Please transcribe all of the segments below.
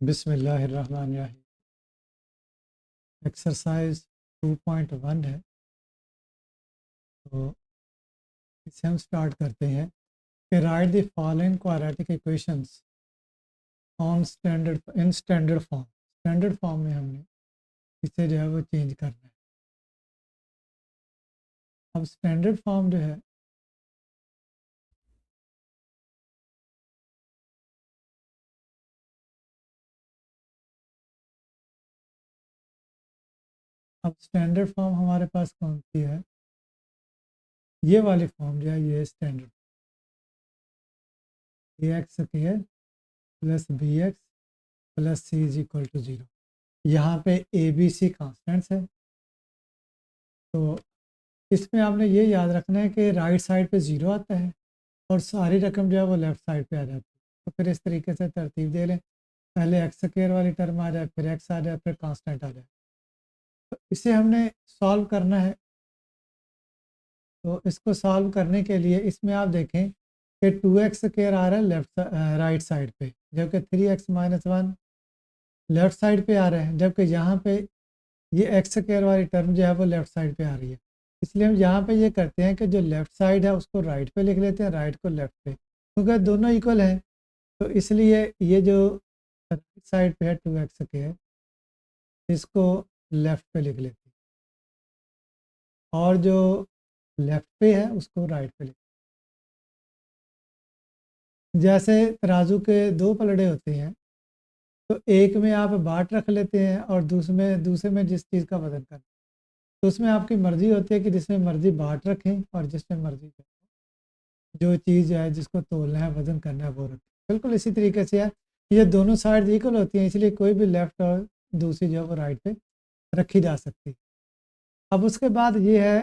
बिस्मिल्लाहिर्रहमानिर्रहीम। एक्सरसाइज 2.1 है, तो इसे हम स्टार्ट करते हैं कि right the following quadratic equations on standard form. Standard form में हमने इसे जो है वो चेंज करना है। अब स्टैंडर्ड फॉर्म जो है अब स्टैंडर्ड फॉर्म हमारे पास कौन सी है? ये वाली फॉर्म जो है ये standard a x square plus b x plus c is equal to 0। यहाँ पे ए बी सी कॉन्स्टेंट्स है, तो इसमें आपने ये याद रखना है कि राइट साइड पे 0 आता है और सारी रकम जो है वो लेफ़्ट साइड पे आ जाती है। तो फिर इस तरीके से तरतीब दे लें, पहले एक्स स्क्वायर वाली टर्म आ जाए, फिर एक्स आ जाए, फिर कांस्टेंट आ जाए। तो इसे हमने सॉल्व करना है। तो इसको सॉल्व करने के लिए इसमें आप देखें कि 2x स्क्वायर आ रहा है राइट साइड पे, जबकि 3x माइनस 1 लेफ्ट साइड पे आ रहा है, जबकि यहाँ पे ये एक्स स्क्वायर वाली टर्म जो है वो लेफ्ट साइड पे आ रही है। इसलिए हम यहाँ पे ये करते हैं कि जो लेफ्ट साइड है उसको राइट पे लिख लेते हैं, राइट को लेफ्ट पे, क्योंकि दोनों इक्वल हैं। तो इसलिए ये जो राइट साइड पे है 2x स्क्वायर, इसको लेफ्ट पे लिख लेते हैं, और जो लेफ्ट पे है उसको राइट पे लिख। जैसे तराजू के दो पलड़े होते हैं, तो एक में आप बाट रख लेते हैं और दूसरे में जिस चीज़ का वजन करना, तो उसमें आपकी मर्जी होती है कि जिसमें मर्जी बाट रखें और जिसमें मर्जी जो चीज़ है जिसको तोलना है वजन करना है वो रखें। बिल्कुल इसी तरीके से है, ये दोनों साइड इक्वल होती हैं, इसलिए कोई भी लेफ्ट और दूसरी जो है वो राइट पे रखी जा सकती है। अब उसके बाद ये है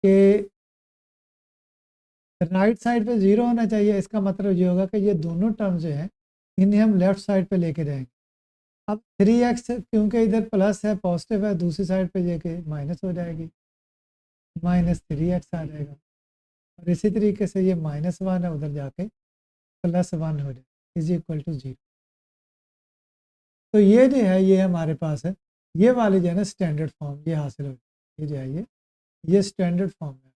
कि राइट साइड पे 0 होना चाहिए। इसका मतलब ये होगा कि ये दोनों टर्म जो हैं इन्हें हम लेफ्ट साइड पे लेके जाएंगे। अब 3x क्योंकि इधर प्लस है, पॉजिटिव है, दूसरी साइड पे जाके माइनस हो जाएगी, -3x आ जाएगा। और इसी तरीके से ये -1 है, उधर जाके +1 हो जाए इज इक्वल टू 0। तो ये जो है ये हमारे पास है, ये वाली जो है ना स्टैंडर्ड फॉर्म ये हासिल हो, ये जो है ये स्टैंडर्ड फॉर्म है।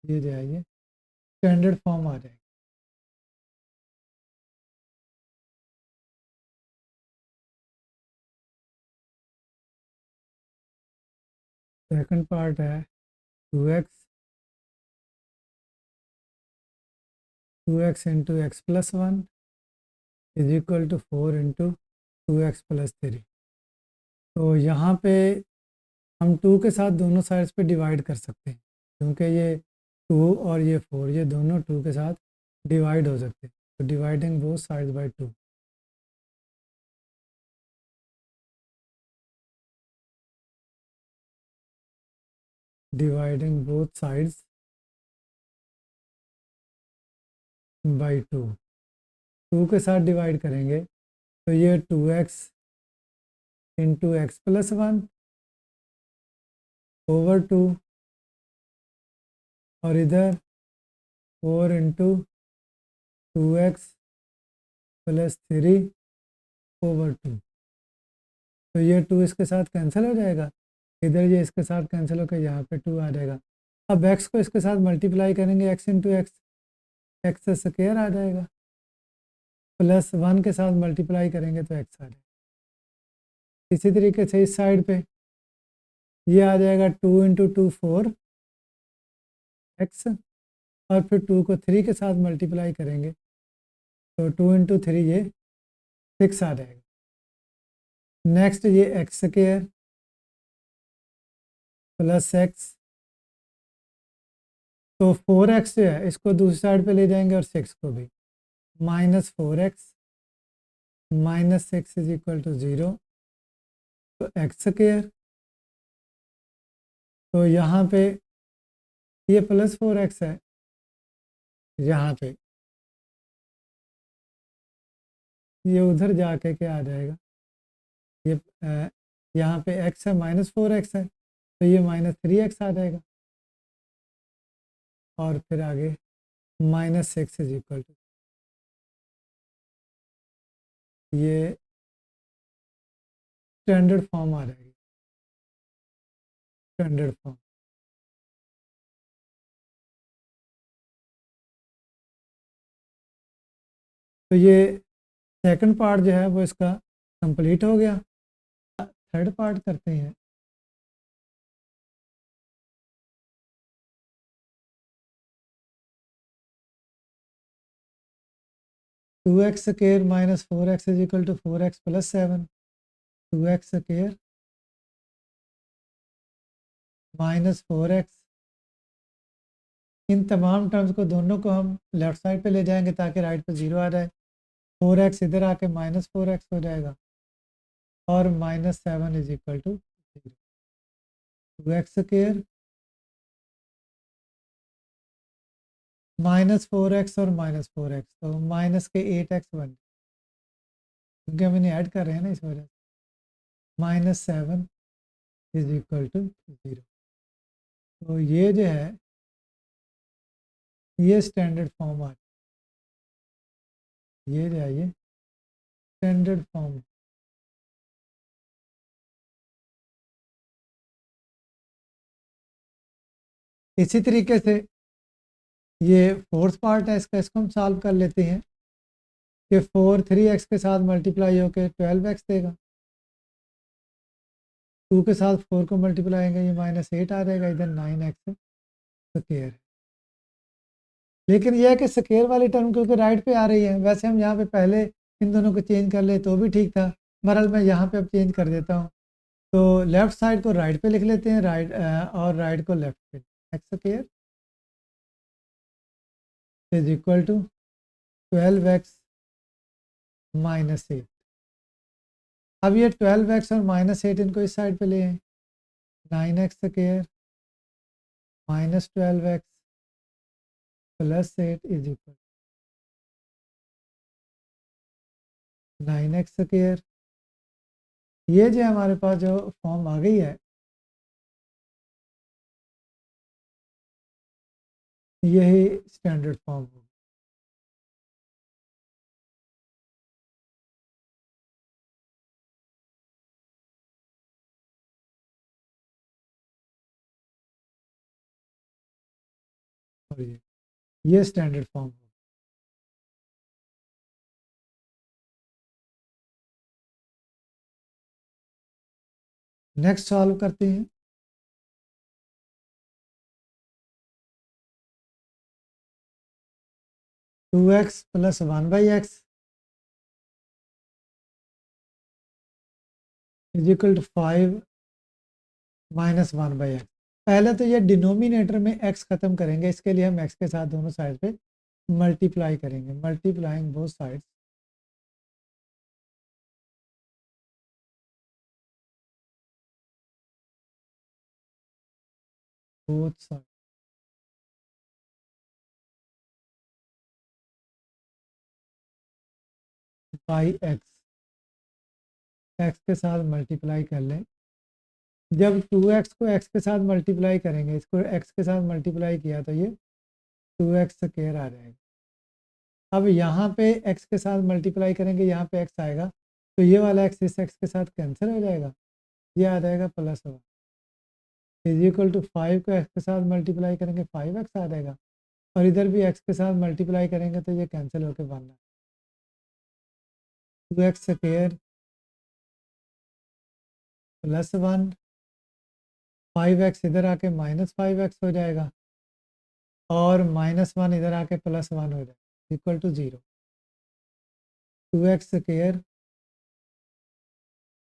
ये जो है ये स्टैंडर्ड फॉर्म आ जाएगी। सेकंड पार्ट है 2x into x plus 1 is equal to 4 into 2x plus 3। तो यहाँ पे हम 2 के साथ दोनों साइड्स पे डिवाइड कर सकते हैं, क्योंकि ये 2 और ये 4 ये दोनों 2 के साथ डिवाइड हो सकते हैं। तो dividing both sides bye 2। Dividing both sides by 2। 2 के साथ डिवाइड करेंगे तो ये 2x into x plus 1 over 2, और इधर 4 इंटू 2x प्लस 3 ओवर 2। तो ये 2 इसके साथ कैंसिल हो जाएगा, इधर ये इसके साथ कैंसिल होकर यहाँ पे 2 आ जाएगा। अब x को इसके साथ मल्टीप्लाई करेंगे, x into X, X square आ जाएगा, प्लस 1 के साथ मल्टीप्लाई करेंगे तो x आ जाएगा। इसी तरीके से इस साइड पे ये आ जाएगा 2 इंटू 2 4x, और फिर 2 को 3 के साथ मल्टीप्लाई करेंगे तो 2 इंटू 3 ये 6 आ जाएगा। नेक्स्ट ये एक्स स्क्वायर प्लस एक्स, तो 4x जो है इसको दूसरी साइड पे ले जाएंगे और 6 को भी, -4x -6 इज इक्वल टू 0। तो एक्स स्क्वायर, तो यहाँ पे ये +4x है, यहाँ पे ये उधर जाके क्या आ जाएगा, ये यहाँ पे x है -4x है, तो ये -3x आ जाएगा, और फिर आगे -6 इज इक्वल टू, ये स्टैंडर्ड फॉर्म आ जाएगी, स्टैंडर्ड फॉर्म। तो ये सेकंड पार्ट जो है वो इसका कंप्लीट हो गया। थर्ड पार्ट करते हैं। Two x square minus 4x is equal to 4x plus 7, 2x square minus 4x, इन तमाम टर्म्स को दोनों को हम लेफ्ट साइड पे ले जाएंगे ताकि राइट पे 0 आ जाए। 4x इधर आके -4x हो जाएगा और -7 is equal to 0। 2x square -4x और -4x, तो माइनस के 8x बन, क्योंकि हम इन्हें ऐड कर रहे हैं ना इस वजह से। -7 इज इक्वल टू 0। तो ये जो है ये स्टैंडर्ड फॉर्म आ, ये जो है ये स्टैंडर्ड फॉर्म। इसी तरीके से ये फोर्थ पार्ट है इसका, इसको हम सॉल्व कर लेते हैं कि 4 3x के साथ मल्टीप्लाई होकर 12x देगा। 2 के साथ 4 को मल्टीप्लाई आएंगे, ये -8 आ जाएगा, इधर 9x स्क्वायर। लेकिन यह है कि स्क्वायर वाली टर्म क्योंकि राइट पे आ रही है, वैसे हम यहाँ पे पहले इन दोनों को चेंज कर ले तो भी ठीक था, बहरहाल मैं यहाँ पे अब चेंज कर देता हूँ। तो लेफ्ट साइड को राइट पे लिख लेते हैं, राइट और राइट को लेफ्ट पे। X square is equal to 12x -8। अब ये 12x और -8 इनको इस साइड पे ले आए, 9x square -12x plus 8 is equal 9x square. ये जो हमारे पास जो फॉर्म आ गई है, यही स्टैंडर्ड फॉर्म होगी। और ये स्टैंडर्ड फॉर्म होगी। नेक्स्ट सॉल्व करते हैं। Two x plus 1/x is equal to 5 minus 1/x। पहले तो ये डिनोमिनेटर में x खत्म करेंगे, इसके लिए हम x के साथ दोनों साइड पे मल्टीप्लाई करेंगे, multiplying both sides. Both side 5x, x के साथ मल्टीप्लाई कर लें। जब 2x को x के साथ मल्टीप्लाई करेंगे, इसको x के साथ मल्टीप्लाई किया तो ये 2x स्क्वायर आ जाएगा। अब यहाँ पे x के साथ मल्टीप्लाई करेंगे, यहाँ पे x आएगा तो ये वाला x इस x के साथ कैंसिल हो जाएगा, ये आ जाएगा +1 इज इक्वल टू 5 को x के साथ मल्टीप्लाई करेंगे 5x आ जाएगा, और इधर भी x के साथ मल्टीप्लाई करेंगे तो ये कैंसिल होकर 1 है। 2x स्क्वायर +1, 5x इधर आके -5x हो जाएगा और -1 इधर आके +1 हो जाएगा equal to 0। 2x square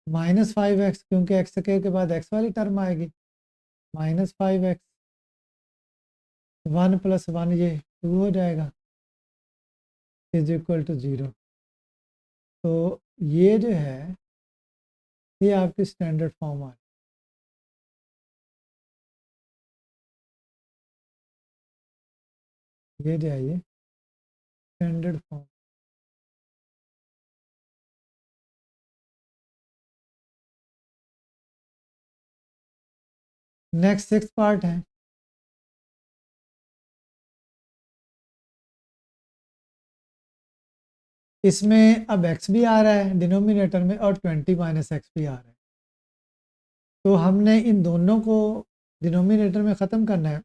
-5x, क्योंकि x स्क्वायर के बाद x वाली टर्म आएगी, -5x, 1 + 1 ये 2 हो जाएगा इज इक्वल टू 0। तो ये जो है ये आपकी स्टैंडर्ड फॉर्म आ, ये जो है ये standard form. Next 6th part है। इसमें अब x भी आ रहा है डिनोमिनेटर में और 20 माइनस एक्स भी आ रहा है। तो हमने इन दोनों को डिनोमिनेटर में ख़त्म करना है,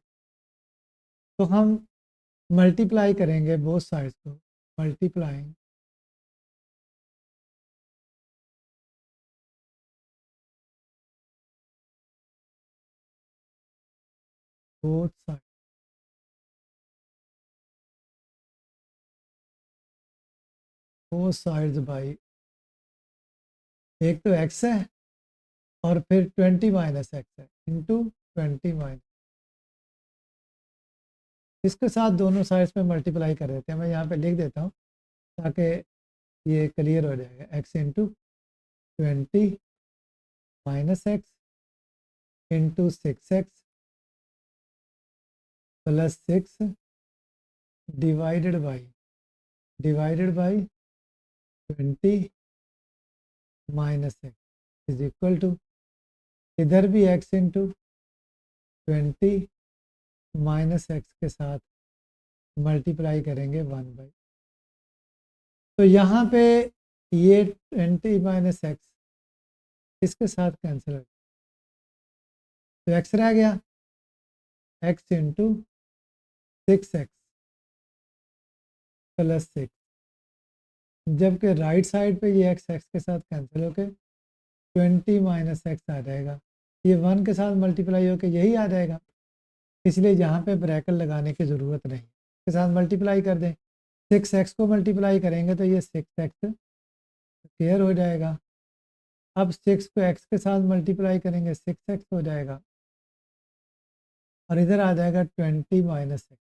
तो हम मल्टीप्लाई करेंगे बोथ साइड्स को, multiplying both side, both sides by, एक तो x है और फिर 20 माइनस एक्स है इंटू 20 माइनस, इसके साथ दोनों साइड्स में मल्टीप्लाई कर देते हैं। मैं यहाँ पे लिख देता हूँ ताकि ये क्लियर हो जाएगा। x into 20 minus x into 6x plus 6 divided by 20 minus x is equal to, इधर भी x इंटू 20 माइनस एक्स के साथ मल्टीप्लाई करेंगे 1/। तो यहाँ पे ये 20 माइनस एक्स इसके साथ कैंसिल हो, तो x रह गया x इंटू 6x प्लस 6, जबकि राइट साइड पे ये x के साथ कैंसिल होके 20 माइनस एक्स आ जाएगा, ये 1 के साथ मल्टीप्लाई होके यही आ जाएगा, इसलिए यहाँ पे ब्रैकेट लगाने की ज़रूरत नहीं, के साथ मल्टीप्लाई कर दें। 6x को मल्टीप्लाई करेंगे तो ये 6x स्क्वायर हो जाएगा। अब 6 को x के साथ मल्टीप्लाई करेंगे 6x हो जाएगा और इधर आ जाएगा 20 minus x,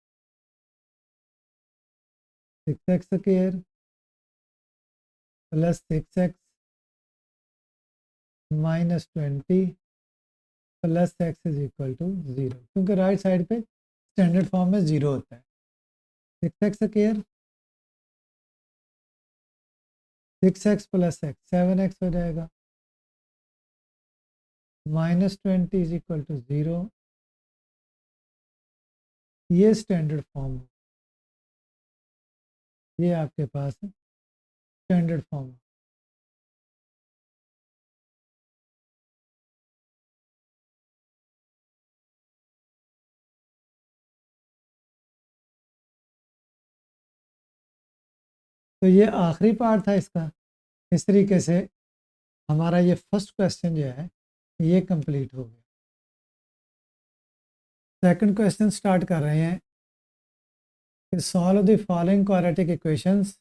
6x square plus 6x minus 20 plus x is equal to 0, क्योंकि राइट साइड पे स्टैंडर्ड फॉर्म में 0 होता है। 6x square 6x plus x 7x हो जाएगा, माइनस 20 इज इक्वल टू 0, ये स्टैंडर्ड फॉर्म, ये आपके पास स्टैंडर्ड फॉर्म। तो ये आखिरी पार्ट था इसका। इस तरीके से हमारा ये फर्स्ट क्वेश्चन जो है ये कंप्लीट हो गया। सेकंड क्वेश्चन स्टार्ट कर रहे हैं कि solve the following quadratic equations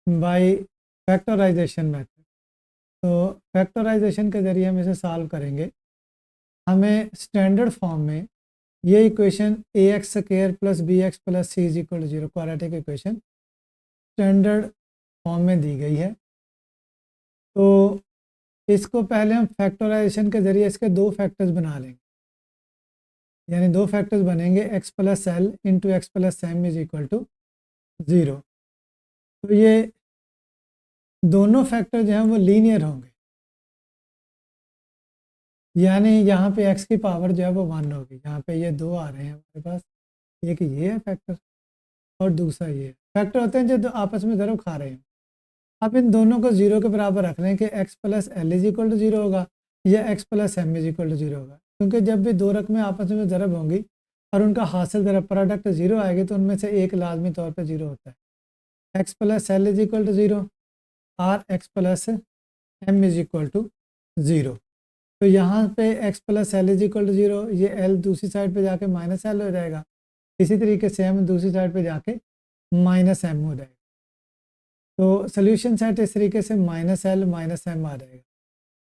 by factorization method. तो फैक्टराइजेशन के ज़रिए हम इसे सॉल्व करेंगे। हमें स्टैंडर्ड फॉर्म में ये equation ax square plus bx plus c is equal to 0 quadratic equation standard form में दी गई है। तो इसको पहले हम फैक्टराइजेशन के ज़रिए इसके दो फैक्टर्स बना लेंगे, यानी दो फैक्टर्स बनेंगे x plus l into x plus m is equal to 0। तो ये दोनों फैक्टर जो हैं वो लीनियर होंगे, यानी यहाँ पे x की पावर जो है वो 1 होगी। यहाँ पे ये दो आ रहे हैं हमारे पास, एक ये है फैक्टर और दूसरा ये है। फैक्टर होते हैं जो आपस में ज़रूर खा रहे हैं। अब इन दोनों को 0 के बराबर रख लें कि x plus l is equal to 0 होगा या x plus m is equal to 0 होगा, क्योंकि जब भी दो रकमें आपस में ज़रब होंगी और उनका हासिल ज़रब प्रोडक्ट 0 आएगी तो उनमें से एक लाजमी तौर पर 0 होता है। x plus l is equal to 0 और x plus m is equal to 0। तो यहाँ पे x plus l is equal to 0, ये l दूसरी साइड पे जाके माइनस एल हो जाएगा। इसी तरीके से m दूसरी साइड पे जाके माइनस एम हो जाएगा। तो सोल्यूशन सेट इस तरीके से माइनस एल माइनस एम आ जाएगा।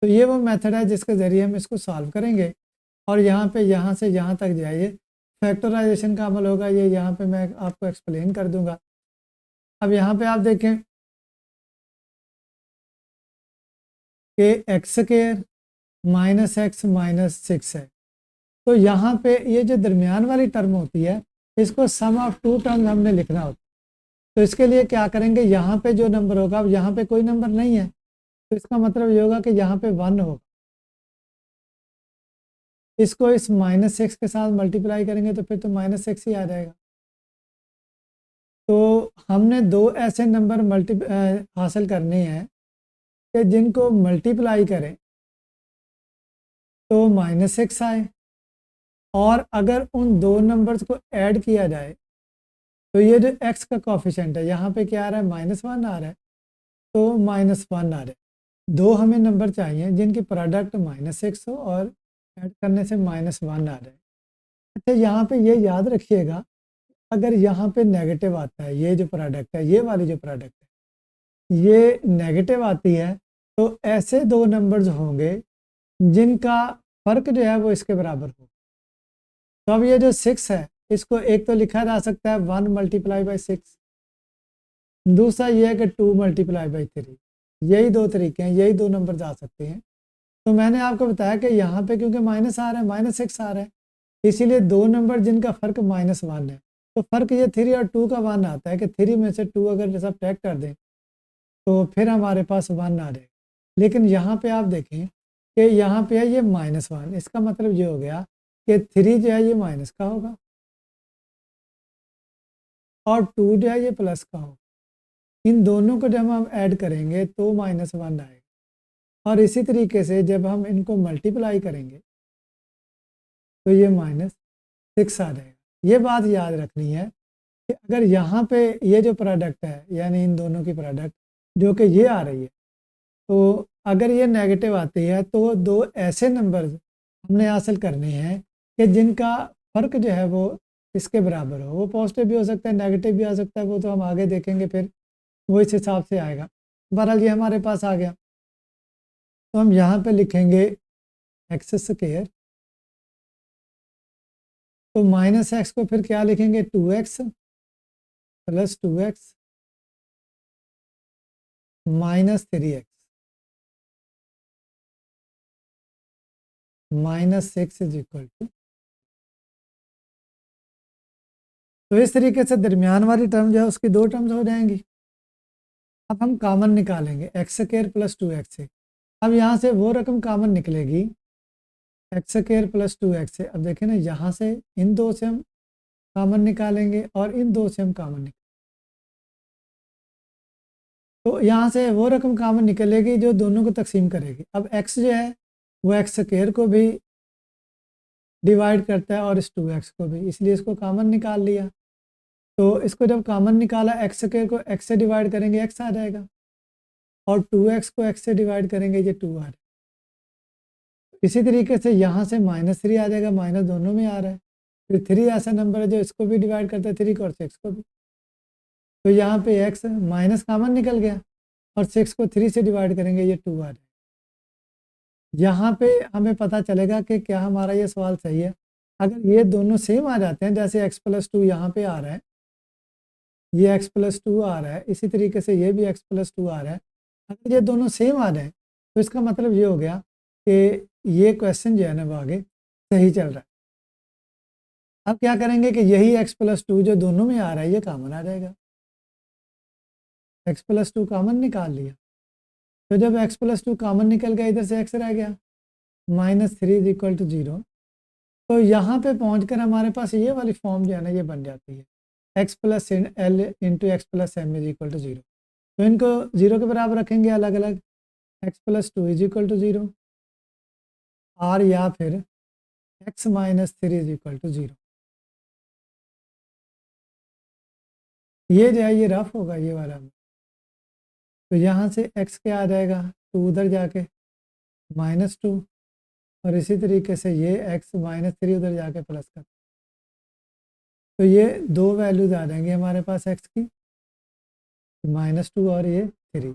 तो ये वो मेथड है जिसके ज़रिए हम इसको सॉल्व करेंगे। और यहाँ पे यहाँ से यहाँ तक जाइए फैक्टराइजेशन का अमल होगा, ये यहाँ पे मैं आपको एक्सप्लेन कर दूंगा। अब यहाँ पे आप देखें कि x square minus x minus 6 है, तो यहाँ पे ये जो दरमियान वाली टर्म होती है इसको सम ऑफ टू टर्म्स हमने लिखना होता है। तो इसके लिए क्या करेंगे, यहाँ पे जो नंबर होगा, अब यहाँ पे कोई नंबर नहीं है तो इसका मतलब ये होगा कि यहाँ पे 1 होगा। इसको इस माइनस 6 के साथ मल्टीप्लाई करेंगे तो फिर तो माइनस 6 ही आ जाएगा। तो हमने दो ऐसे नंबर हासिल करने हैं कि जिनको मल्टीप्लाई करें तो -6 आए, और अगर उन दो नंबर्स को ऐड किया जाए तो ये जो x का कॉफिशेंट है यहाँ पे क्या आ रहा है, -1 आ रहा है, तो -1 आ रहा है। दो हमें नंबर चाहिए जिनकी प्रोडक्ट -6 हो और ऐड करने से -1 आ रहा है। अच्छा, यहाँ पे ये याद रखिएगा, अगर यहाँ पे नेगेटिव आता है, ये जो प्रोडक्ट है, ये वाली जो प्रोडक्ट है ये नेगेटिव आती है, तो ऐसे दो नंबर्स होंगे जिनका फर्क जो है वो इसके बराबर हो। तो अब ये जो 6 है, इसको एक तो लिखा जा सकता है 1 × 6, दूसरा ये है कि 2 × 3। यही दो तरीके हैं, यही दो नंबर जा सकते हैं। तो मैंने आपको बताया कि यहाँ पे क्योंकि माइनस आ रहा है, -6 आ रहा है, इसीलिए दो नंबर जिनका फ़र्क -1 है, तो फ़र्क ये 3 और 2 का 1 आता है कि 3 में से 2 अगर सब्ट्रैक्ट कर दें तो फिर हमारे पास 1 आ जाएगा। लेकिन यहाँ पे आप देखें कि यहाँ पे है ये -1, इसका मतलब ये हो गया कि 3 जो है ये माइनस का होगा और 2 जो है ये प्लस का होगा। इन दोनों को जब हम ऐड करेंगे तो -1 आएगा, और इसी तरीके से जब हम इनको मल्टीप्लाई करेंगे तो ये -6 आ जाएगा। ये बात याद रखनी है कि अगर यहाँ पे ये जो प्रोडक्ट है, यानी इन दोनों की प्रोडक्ट जो कि ये आ रही है, तो अगर ये नेगेटिव आती है तो दो ऐसे नंबर हमने हासिल करने हैं कि जिनका फ़र्क जो है वो इसके बराबर हो। वो पॉजिटिव भी हो सकता है, नेगेटिव भी आ सकता है, वो तो हम आगे देखेंगे, फिर वो इस हिसाब से आएगा। बहरहाल ये हमारे पास आ गया, तो हम यहाँ पे लिखेंगे x², तो -x को फिर क्या लिखेंगे, 2x + 2x - 3x -6 = तो इस तरीके से दरमियान वाली टर्म जो है उसकी दो टर्म्स हो जाएंगी। अब हम कामन निकालेंगे x² + 2x से। अब यहाँ से वो रकम कामन निकलेगी x² + 2x से। अब देखें ना, यहाँ से इन दो से हम कामन निकालेंगे और इन दो से हम कामन निकालेंगे, तो यहाँ से वो रकम कामन निकलेगी जो दोनों को तकसीम करेगी। अब x जो है वो x² को भी डिवाइड करता है और इस 2x को भी, इसलिए इसको कामन निकाल लिया। तो इसको जब कामन निकाला, x² को x से डिवाइड करेंगे x आ जाएगा, और 2x को x से डिवाइड करेंगे ये 2 आ जाएगा। इसी तरीके से यहाँ से -3 आ जाएगा, माइनस दोनों में आ रहा है। फिर 3 ऐसा नंबर है जो इसको भी डिवाइड करता है 3 को और 6 को भी, तो यहाँ पे x माइनस कामन निकल गया, और 6 को 3 से डिवाइड करेंगे ये 2 आ जाएगा। यहाँ पे हमें पता चलेगा कि क्या हमारा ये सवाल सही है। अगर ये दोनों सेम आ जाते हैं, जैसे x + 2 यहाँ पे आ रहा है, ये x + 2 आ रहा है, इसी तरीके से ये भी x + 2 आ रहा है, अगर ये दोनों सेम आ जाए तो इसका मतलब ये हो गया कि ये क्वेश्चन जो है ना वो आगे सही चल रहा है। अब क्या करेंगे कि यही x + 2 जो दोनों में आ रहा है ये कामन आ जाएगा, x + 2 कामन निकाल लिया, तो जब x + 2 कामन निकल गया, इधर से x रह गया, -3 = 0। तो यहाँ पे पहुँचकर हमारे पास ये वाली फॉर्म जो है ना ये बन जाती है, x + l × x + m = 0। तो इनको 0 के बराबर रखेंगे अलग अलग, x + 2 = 0, और या फिर x - 3 = 0। ये जो है ये रफ होगा ये वाला, तो यहाँ से x क्या आ जाएगा, 2 उधर जाके -2, और इसी तरीके से ये x - 3 उधर जाके प्लस का, तो ये दो वैल्यूज आ जाएंगी हमारे पास x की, -2 और ये 3।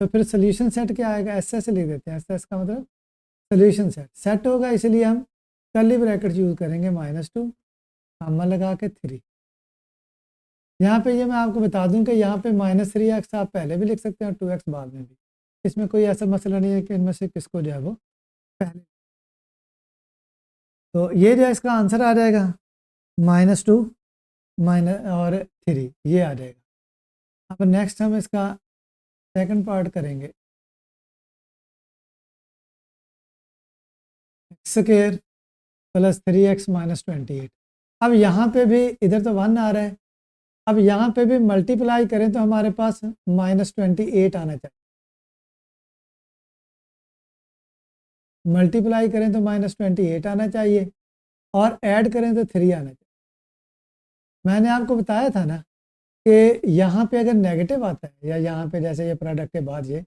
तो फिर सोल्यूशन सेट क्या आएगा, एस एस लिख देते हैं, एस एस का मतलब सोल्यूशन सेट। सेट होगा इसलिए हम कर्ली ब्रैकेट यूज़ करेंगे, -2 कामा लगा के 3। यहाँ पे ये मैं आपको बता दूं कि यहाँ पे -3x आप पहले भी लिख सकते हैं और 2x बाद में भी, इसमें कोई ऐसा मसला नहीं है कि इनमें से किसको जो है वो पहले। तो ये जो है इसका आंसर आ जाएगा -2 और 3, ये आ जाएगा। अब नेक्स्ट हम इसका सेकंड पार्ट करेंगे, x² + 3x - 28। अब यहाँ पे भी इधर तो 1 आ रहा है, अब यहाँ पे भी मल्टीप्लाई करें तो हमारे पास -28 आना चाहिए, मल्टीप्लाई करें तो -28 आना चाहिए और ऐड करें तो 3 आना चाहिए। मैंने आपको बताया था ना कि यहाँ पे अगर नेगेटिव आता है या यहाँ पे जैसे ये प्रोडक्ट के बाद ये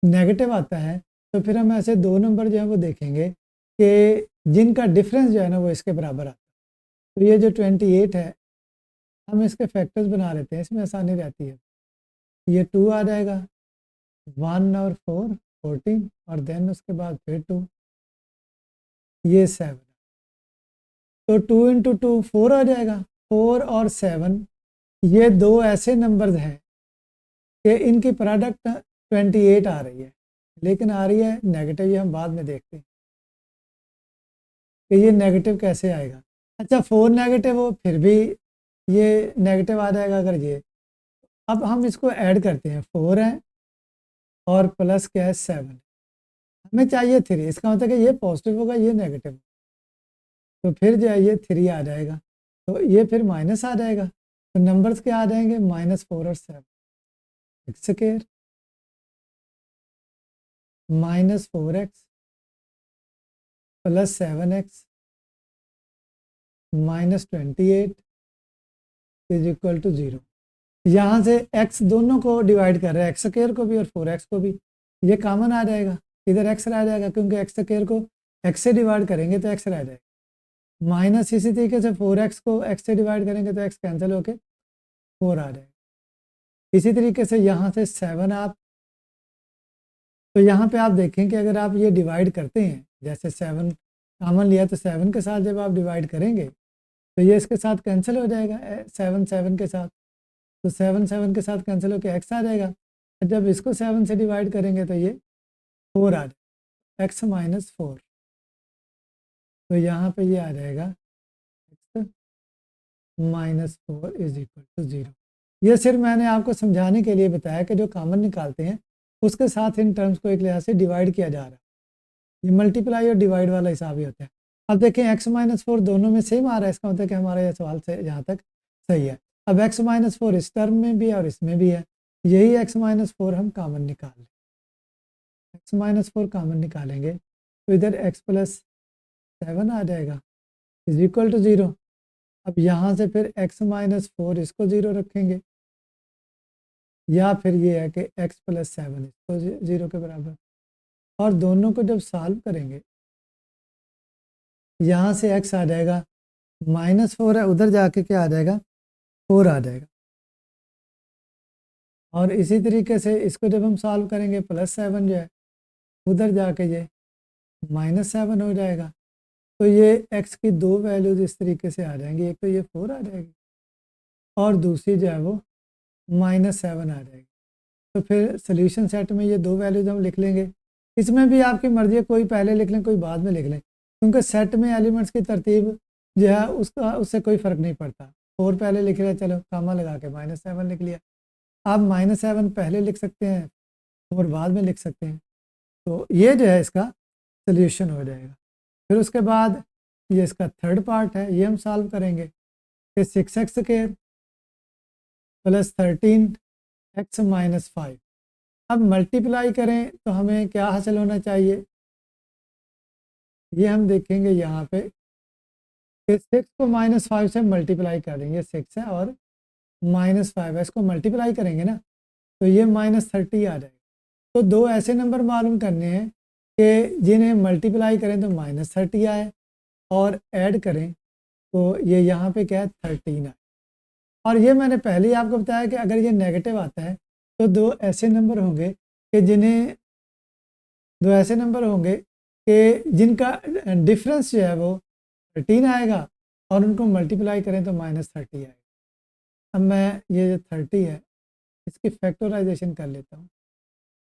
नेगेटिव आता है तो फिर हम ऐसे दो नंबर जो है वो देखेंगे कि जिनका डिफरेंस जो है ना वो इसके बराबर आता है। तो ये जो 28 है हम इसके फैक्टर्स बना लेते हैं, इसमें आसानी रहती है। ये 2 आ जाएगा, 1 और 4 14 और देन उसके बाद फिर 2, ये 7। तो 2 इंटू 2 4 आ जाएगा। 4 और 7 ये दो ऐसे नंबर्स हैं कि इनकी प्रोडक्ट 28 आ रही है, लेकिन आ रही है नेगेटिव। ये हम बाद में देखते हैं कि ये नेगेटिव कैसे आएगा। अच्छा 4 नेगेटिव हो फिर भी ये नेगेटिव आ जाएगा अगर ये। अब हम इसको ऐड करते हैं, 4 है और प्लस क्या है 7, हमें चाहिए 3। इसका मतलब कि ये पॉजिटिव होगा ये नेगेटिव, तो फिर जो है ये 3 आ जाएगा, तो ये फिर माइनस आ जाएगा। तो नंबर्स क्या आ जाएंगे -4 और 7, x square -4x plus 7x -28 is equal to 0। यहाँ से x दोनों को डिवाइड कर रहे हैं, एक्स स्क्वायर को भी और 4x को भी। ये कॉमन आ जाएगा, इधर x रह जाएगा क्योंकि एक्स स्क्वायर को x से डिवाइड करेंगे तो x रह जाएगा। माइनस इसी तरीके से 4x को x से डिवाइड करेंगे तो x कैंसिल होके 4 आ जाएगा। इसी तरीके से यहाँ से 7 आप, तो यहाँ पे आप देखें कि अगर आप ये डिवाइड करते हैं, जैसे 7 कॉमन लिया तो 7 के साथ जब आप डिवाइड करेंगे तो ये इसके साथ कैंसिल हो जाएगा, 7 7 के साथ। तो 7 7 के साथ कैंसिल होकर x आ जाएगा। जब इसको 7 से डिवाइड करेंगे तो ये 4 आ जाएगा, x -4। तो यहाँ पे ये आ जाएगा x -4 इज इक्वल टू 0। ये सिर्फ मैंने आपको समझाने के लिए बताया कि जो कॉमन निकालते हैं उसके साथ इन टर्म्स को एक लिहाज से डिवाइड किया जा रहा है। ये मल्टीप्लाई और डिवाइड वाला हिसाब ही होता है। अब देखें x -4 दोनों में सेम आ रहा है, इसका मतलब कि हमारा ये सवाल से यहाँ तक सही है। अब x -4 इस टर्म में भी है और इसमें भी है, यही x -4 हम कॉमन निकाल लें। x -4 कॉमन निकालेंगे तो इधर x + 7 आ जाएगा इज इक्वल टू 0। अब यहाँ से फिर x -4 इसको 0 रखेंगे, या फिर ये है कि x + 7 इसको 0 के बराबर, और दोनों को जब सॉल्व करेंगे यहाँ से x आ जाएगा -4 है, उधर जाके क्या आ जाएगा 4 आ जाएगा। और इसी तरीके से इसको जब हम सॉल्व करेंगे +7 जो है उधर जाके ये -7 हो जाएगा। तो ये x की दो वैल्यूज इस तरीके से आ जाएंगी, एक तो ये 4 आ जाएगी और दूसरी जो है वो -7 आ जाएगी। तो फिर सोल्यूशन सेट में ये दो वैल्यूज हम लिख लेंगे। इसमें भी आपकी मर्जी है, कोई पहले लिख लें कोई बाद में लिख लें, क्योंकि सेट में एलिमेंट्स की तरतीब जो है उसका उससे कोई फ़र्क नहीं पड़ता। 4 पहले लिख रहे, चलो कामा लगा के -7 लिख लिया। आप -7 पहले लिख सकते हैं और बाद में लिख सकते हैं। तो ये जो है इसका सोल्यूशन हो जाएगा। फिर उसके बाद ये इसका थर्ड पार्ट है, ये हम सॉल्व करेंगे कि 6x² + 13x - 5। अब मल्टीप्लाई करें तो हमें क्या हासिल होना चाहिए, ये हम देखेंगे यहाँ पे कि 6 को -5 से मल्टीप्लाई कर देंगे, 6 है और -5 है, इसको मल्टीप्लाई करेंगे ना तो ये -30 आ जाएगा। तो दो ऐसे नंबर मालूम करने हैं कि जिन्हें मल्टीप्लाई करें तो -30 आए और ऐड करें तो ये यहाँ पे क्या है 13 आए। और ये मैंने पहले ही आपको बताया कि अगर ये नेगेटिव आता है तो दो ऐसे नंबर होंगे कि जिनका डिफरेंस जो है वो 13 आएगा और उनको मल्टीप्लाई करें तो -30 आएगा। अब मैं ये जो 30 है इसकी फैक्टराइजेशन कर लेता हूँ।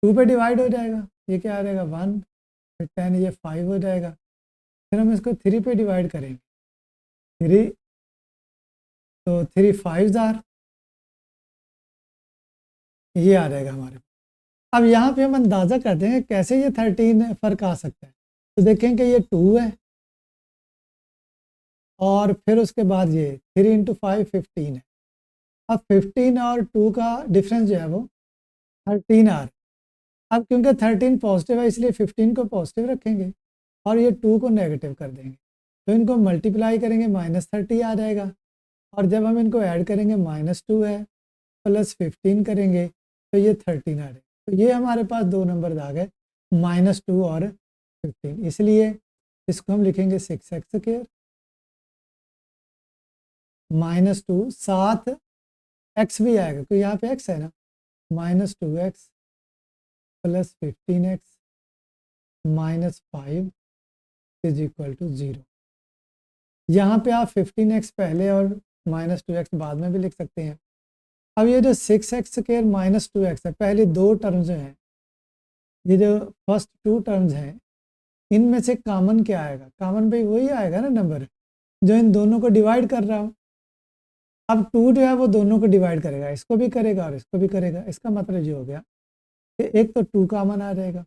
2 पे डिवाइड हो जाएगा, ये क्या आ जाएगा 1, फिर 10 ये 5 हो जाएगा। फिर हम इसको 3 पे डिवाइड करेंगे, 3, तो 3 5 आर, ये आ जाएगा हमारे। अब यहाँ पे हम अंदाज़ा करते हैं कैसे ये 13 फ़र्क आ सकता है। तो देखें कि ये 2 है और फिर उसके बाद ये 3 × 5 15 है। अब 15 और 2 का डिफरेंस जो है वो 13 आ रहा है। अब क्योंकि 13 पॉजिटिव है इसलिए 15 को पॉजिटिव रखेंगे और ये 2 को नेगेटिव कर देंगे, तो इनको मल्टीप्लाई करेंगे -30 आ जाएगा। और जब हम इनको ऐड करेंगे -2 है +15 करेंगे तो ये 13 आ जाएगा। तो ये हमारे पास दो नंबर आ गए -2 और 15, इसलिए इसको हम लिखेंगे 6x² -2 साथ x भी आएगा क्योंकि यहाँ पे x है ना, -2x +15x -5 = 0। यहाँ पे आप 15x पहले और -2x बाद में भी लिख सकते हैं। अब ये जो 6x² -2x है, पहले दो टर्म्स हैं, ये जो फर्स्ट टू टर्म्स हैं, इनमें से कॉमन क्या आएगा? कॉमन भाई वही आएगा ना नंबर जो इन दोनों को डिवाइड कर रहा हो। अब 2 जो है वो दोनों को डिवाइड करेगा, इसको भी करेगा और इसको भी करेगा। इसका मतलब ये हो गया कि एक तो 2 कॉमन आ जाएगा,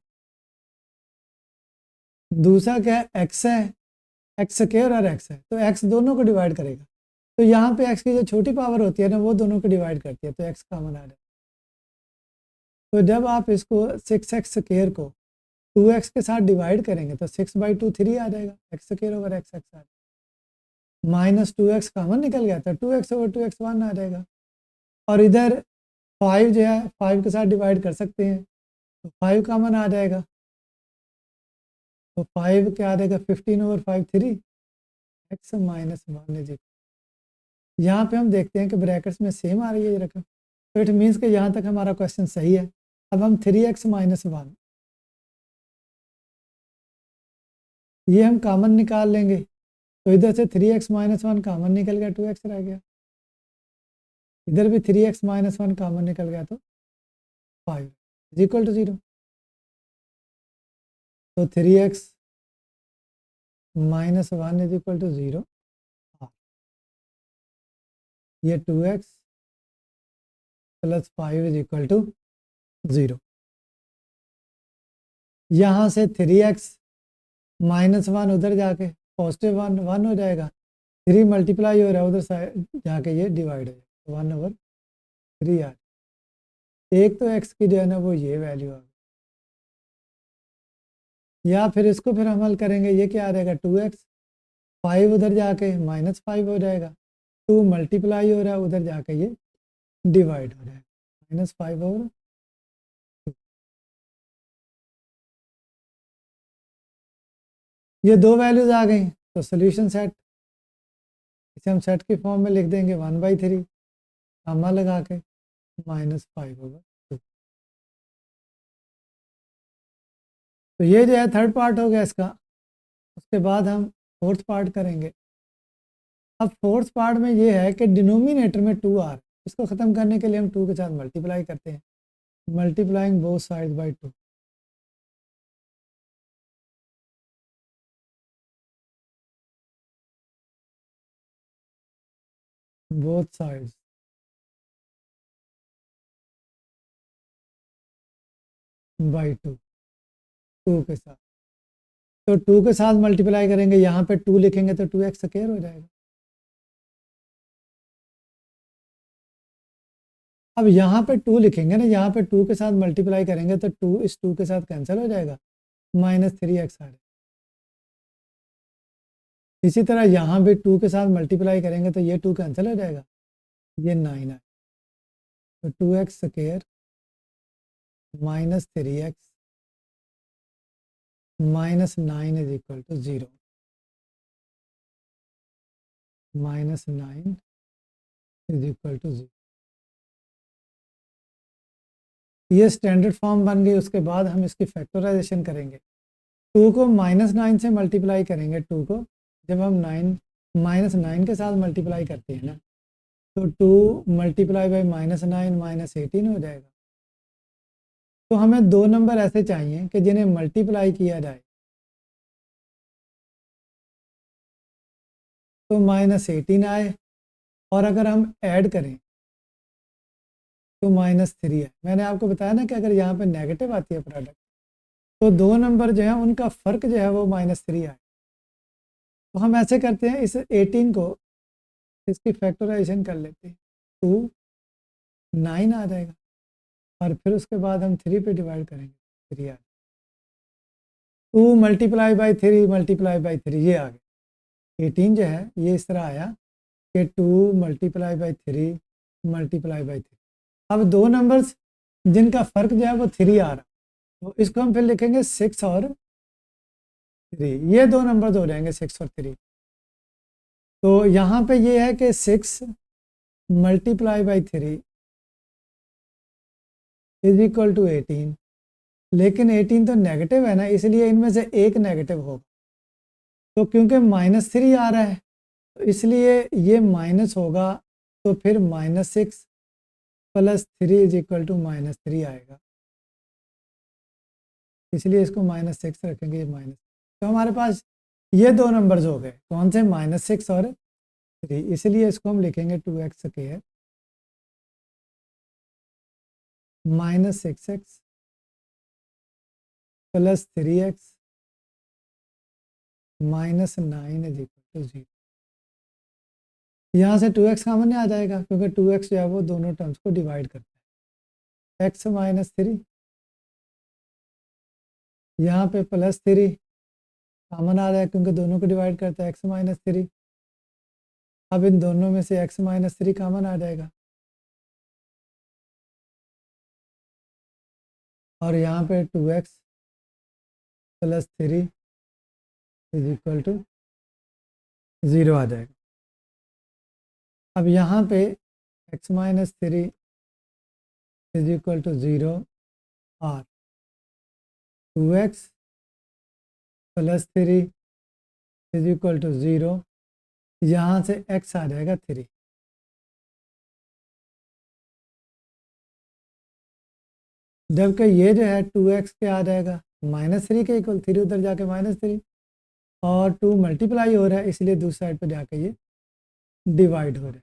दूसरा क्या है x है, x² और x है, तो x दोनों को डिवाइड करेगा। तो यहाँ पे x की जो छोटी पावर होती है ना वो दोनों को डिवाइड करती है, तो x कॉमन आ जाएगा। तो जब आप इसको 6x² को 2x के साथ डिवाइड करेंगे तो 6/2 3 आ जाएगा, x² ओवर x आ जाएगा। -2x कॉमन निकल गया तो 2x ओवर 2x 1 आ जाएगा। और इधर 5 जो है 5 के साथ डिवाइड कर सकते हैं तो 5 कॉमन आ जाएगा, तो 5 क्या आ जाएगा 15 ओवर 5 3 x -1 यहाँ पे हम देखते हैं कि ब्रैकेट्स में सेम आ रही है ये रकम, तो इट मीन्स कि यहाँ तक हमारा क्वेश्चन सही है। अब हम 3x - 1 ये हम कॉमन निकाल लेंगे, तो इधर से 3x - 1 कॉमन निकल गया, 2x रह गया। इधर भी 3x - 1 कॉमन निकल गया तो 5 = 0। तो 3x - 1 = 0। ये 2x + 5 = 0। यहाँ से 3x - 1 उधर जाके पॉजिटिव 1 1 हो जाएगा, 3 मल्टीप्लाई हो रहा है उधर साइड जाके ये डिवाइड हो जाएगा 1/3 आ। एक तो x की जो है ना वो ये वैल्यू आ गई, या फिर इसको फिर हम हल करेंगे, ये क्या आ जाएगा 2x 5 उधर जाके -5 हो जाएगा, 2 मल्टीप्लाई हो रहा है उधर जाके ये डिवाइड हो जाएगा -5 और 2। ये दो वैल्यूज आ गई तो सोल्यूशन सेट, इसे हम सेट की फॉर्म में लिख देंगे 1/3 कामा लगा के -5/2। तो ये जो है थर्ड पार्ट हो गया इसका। उसके बाद हम फोर्थ पार्ट करेंगे। अब फोर्थ पार्ट में ये है कि डिनोमिनेटर में 2r, इसको ख़त्म करने के लिए हम 2 के साथ मल्टीप्लाई करते हैं, multiplying both sides bye 2। Both sides bye 2, 2 के साथ, तो 2 के साथ मल्टीप्लाई करेंगे, यहाँ पे 2 लिखेंगे तो 2x² हो जाएगा। अब यहाँ पे 2 लिखेंगे ना, यहाँ पे 2 के साथ मल्टीप्लाई करेंगे तो 2 इस 2 के साथ कैंसिल हो जाएगा, -3x आ जाएगा। इसी तरह यहाँ भी 2 के साथ मल्टीप्लाई करेंगे तो ये 2 कैंसिल हो जाएगा, ये 9 आएगा। तो 2x² -3x -9 = 0, -9 = 0। ये स्टैंडर्ड फॉर्म बन गई। उसके बाद हम इसकी फैक्टराइजेशन करेंगे। 2 को -9 से मल्टीप्लाई करेंगे, 2 को जब हम -9 के साथ मल्टीप्लाई करते हैं ना, तो 2 मल्टीप्लाई बाई -9 -18 हो जाएगा। तो हमें दो नंबर ऐसे चाहिए कि जिन्हें मल्टीप्लाई किया जाए तो -18 आए, और अगर हम ऐड करें तो -3 है। मैंने आपको बताया ना कि अगर यहाँ पे नेगेटिव आती है प्रोडक्ट, तो दो नंबर जो है उनका फ़र्क जो है वो -3 आए। तो हम ऐसे करते हैं, इस 18 को इसकी फैक्टराइजेशन कर लेते हैं। 2 9 आ जाएगा, और फिर उसके बाद हम 3 पे डिवाइड करेंगे, 3 आ जाएगा। 2 मल्टीप्लाई बाई 3 मल्टीप्लाई बाई 3 ये आ गया। 18 जो है ये इस तरह आया कि 2 मल्टीप्लाई बाई 3 मल्टीप्लाई बाई 3। अब दो नंबर्स जिनका फ़र्क जो है वो 3 आ रहा, तो इसको हम फिर लिखेंगे 6 और 3। ये दो नंबर्स हो जाएंगे 6 और 3। तो यहाँ पे ये है कि 6 multiply by 3 is equal to 18, लेकिन 18 तो नेगेटिव है ना, इसलिए इनमें से एक नेगेटिव होगा। तो क्योंकि -3 आ रहा है तो इसलिए ये माइनस होगा, तो फिर -6 प्लस 3 इज इक्वल टू -3 आएगा, इसलिए इसको -6 रखेंगे, ये माइनस। तो हमारे पास ये दो नंबर्स हो गए, कौन से, -6 और 3, इसलिए इसको हम लिखेंगे 2x square -6x plus 3x -9 is equal to 0। यहाँ से 2x कॉमन आ जाएगा, क्योंकि 2x जो है वो दोनों टर्म्स को डिवाइड करता है। x -3, यहाँ पे +3 कॉमन आ रहा है क्योंकि दोनों को डिवाइड करता है, x -3। अब इन दोनों में से x -3 कॉमन आ जाएगा, और यहाँ पे 2x plus 3 is equal to 0 आ जाएगा। अब यहाँ पे x -3 इज इक्वल टू 0 और 2x plus 3 is equal to 0, यहाँ से x आ जाएगा 3। जबकि ये जो है 2x के आ जाएगा -3 के इक्वल, 3 उधर जाके -3, और 2 मल्टीप्लाई हो रहा है इसलिए दूसरी साइड पे जाके ये डिवाइड हो रहा है।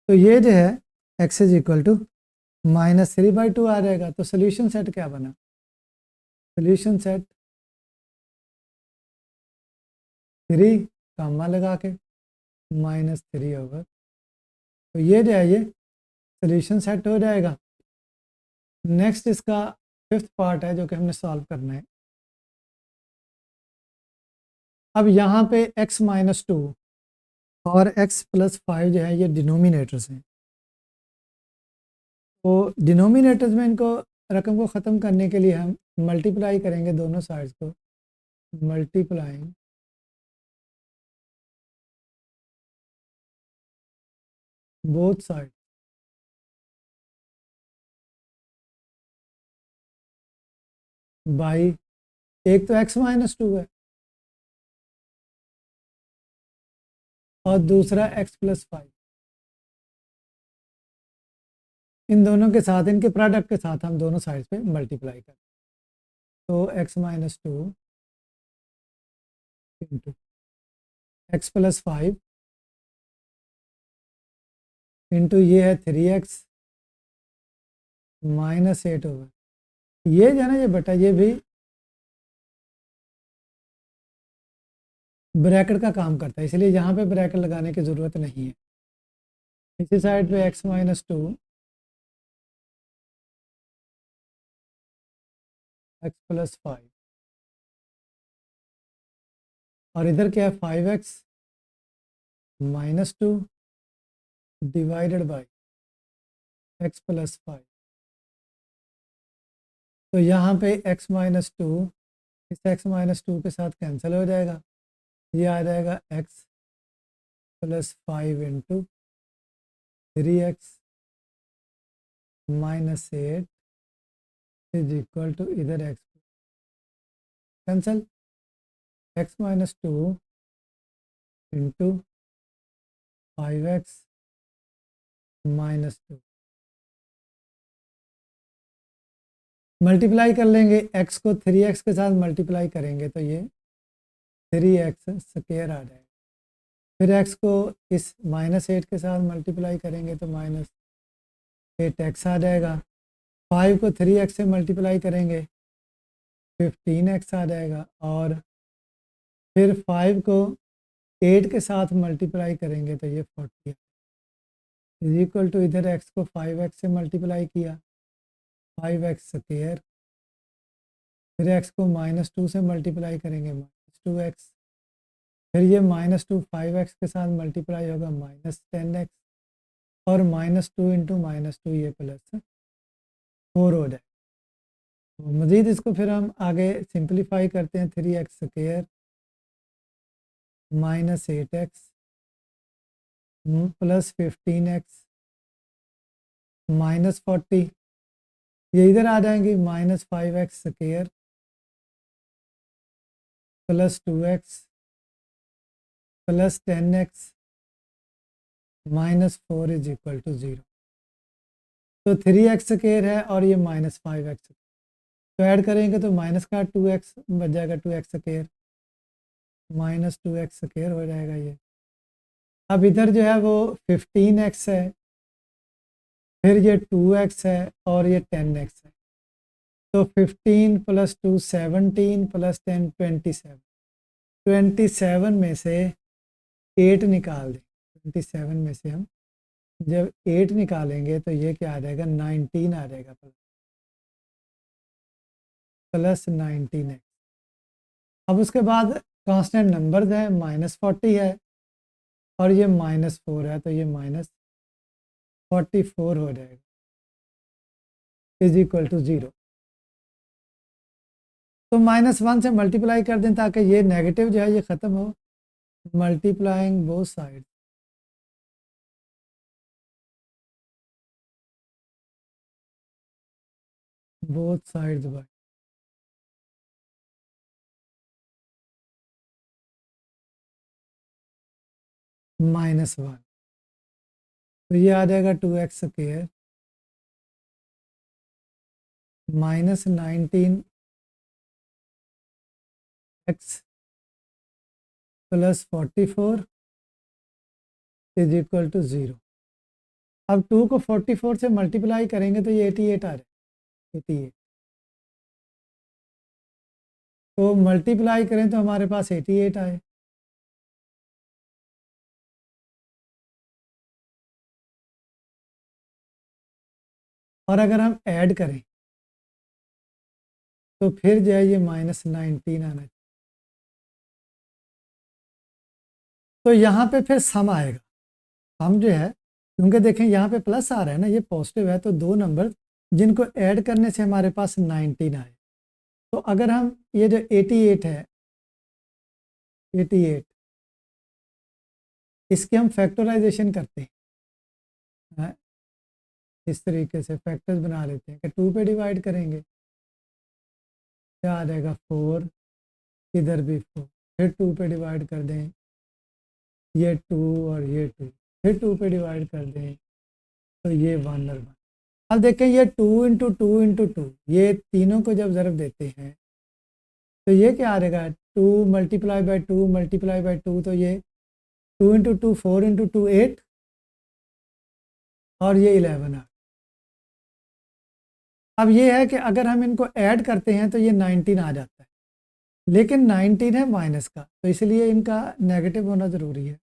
तो ये जो है x इज इक्वल टू -3/2 आ जाएगा। तो सोल्यूशन सेट क्या बना, सोल्यूशन सेट 3 कामा लगा के -3/, तो ये जो है ये सोल्यूशन सेट हो जाएगा। नेक्स्ट इसका 5th पार्ट है जो कि हमने सॉल्व करना है। अब यहाँ पे x -2 और x + 5 जो है ये डिनोमिनेटर्स हैं, तो डिनोमिनेटर्स में इनको रकम को ख़त्म करने के लिए हम मल्टीप्लाई करेंगे दोनों साइड्स को, मल्टीप्लाइंग बोथ साइड बाई, एक तो x -2 है और दूसरा x + 5, इन दोनों के साथ, इनके प्रोडक्ट के साथ हम दोनों साइड्स पे मल्टीप्लाई करें। तो x -2 इंटू x + 5 इंटू ये है 3x -8/, ये जो है ना ये बटा, ये भी ब्रैकेट का काम करता है, इसलिए यहाँ पे ब्रैकेट लगाने की ज़रूरत नहीं है। इसी साइड पे x -2 x + 5, और इधर क्या है 5x -2 डिवाइडेड बाई x + 5। तो यहाँ पे x -2 इस x -2 के साथ कैंसिल हो जाएगा, ये आ जाएगा x + 5 into 3x -8 is equal to, इधर x cancel, x -2 into 5x -2, multiply कर लेंगे, x को 3x के साथ मल्टीप्लाई करेंगे तो ये 3x स्क्वायर आ जाएगा, फिर x को इस -8 के साथ मल्टीप्लाई करेंगे तो -8x आ जाएगा, 5 को 3x से मल्टीप्लाई करेंगे 15x आ जाएगा, और फिर 5 को 8 के साथ मल्टीप्लाई करेंगे तो ये 40 है। इज इक्वल टू इधर x को 5x से मल्टीप्लाई किया 5x स्क्वायर, फिर x को -2 से मल्टीप्लाई करेंगे -2x, फिर ये -2 5x के साथ मल्टीप्लाई होगा -10x, और -2 इंटू -2 ये +4 हो जाए। तो मज़ीद इसको फिर हम आगे सिंप्लीफाई करते हैं। 3x square -8x plus 15x -40, ये इधर आ जाएंगी -5x square plus 2x plus 10x -4 is equal to 0। तो 3x स्क्वायर है और ये -5x, तो ऐड करेंगे तो माइनस का 2x बच जाएगा, 2x स्क्वायर -2x स्क्वायर हो जाएगा ये। अब इधर जो है वो 15x है, फिर ये 2x है और ये 10x है। तो 15 प्लस 2 17 प्लस 10 27, 27 में से 8 निकाल दें। 27 में से हम जब 8 निकालेंगे तो ये क्या आ जाएगा, 19 आ जाएगा, प्लस 19x। अब उसके बाद कांस्टेंट नंबर्स है, -40 है और ये -4 है, तो ये -44 हो जाएगा इज इक्वल टू 0। तो -1 से मल्टीप्लाई कर दें ताकि ये नेगेटिव जो है ये ख़त्म हो। Multiplying both side, both sides by -1, तो ये आ जाएगा 2x square -19x plus 44 is equal to 0। अब 2 को 44 से मल्टीप्लाई करेंगे तो ये 88 आ जाएगा, 88। तो मल्टीप्लाई करें तो हमारे पास 88 आए। और अगर हम ऐड करें तो फिर जो है ये -19 आना चाहिए। तो यहाँ पे फिर सम आएगा। सम जो है, क्योंकि देखें यहाँ पे प्लस आ रहा है ना, ये पॉजिटिव है, तो दो नंबर जिनको ऐड करने से हमारे पास 19 आए। तो अगर हम ये जो 88 है, 88 इसके हम फैक्टराइजेशन करते हैं, इस तरीके से फैक्टर्स बना लेते हैं कि 2 पे डिवाइड करेंगे, क्या आ जाएगा 4, इधर भी 4, फिर 2 पे डिवाइड कर दें, ये 2 और ये 2, फिर 2 पे डिवाइड कर दें तो ये 1 और 1। अब देखें ये 2 इंटू 2 इंटू 2, ये तीनों को जब ज़रब देते हैं तो ये क्या आ जाएगा, 2 मल्टीप्लाई बाई 2 मल्टीप्लाई बाई 2, तो ये 2 इंटू 2 4 इंटू 2 8 और ये 11 आ। अब ये है कि अगर हम इनको ऐड करते हैं तो ये 19 आ जाता है, लेकिन 19 है माइनस का, तो इसलिए इनका नेगेटिव होना ज़रूरी है।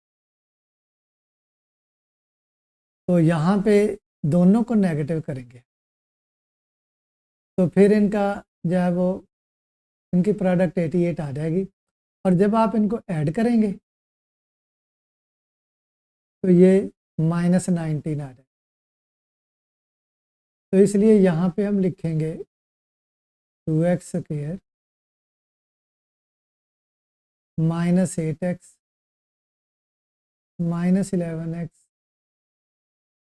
तो यहाँ पे दोनों को नेगेटिव करेंगे तो फिर इनका जो है वो इनकी प्रोडक्ट 88 आ जाएगी। और जब आप इनको ऐड करेंगे तो ये -19 आ जाएगा। तो इसलिए यहाँ पे हम लिखेंगे 2x square -8x -11x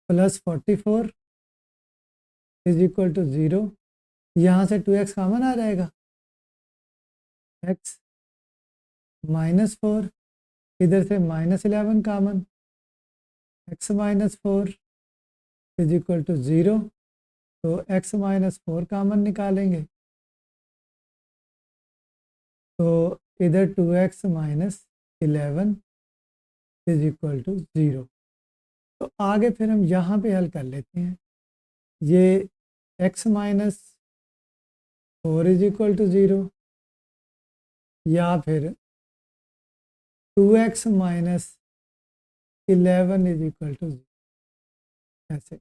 plus 44 is equal to 0। यहाँ से 2x कॉमन आ जाएगा, x -4, इधर से -11 common, x -4 is equal to 0। तो x -4 कॉमन निकालेंगे तो इधर 2x -11 इज इक्वल टू 0। तो आगे फिर हम यहाँ पे हल कर लेते हैं। ये x -4 इज इक्वल टू 0 या फिर 2x -11 इज इक्वल टू 0। ऐसे।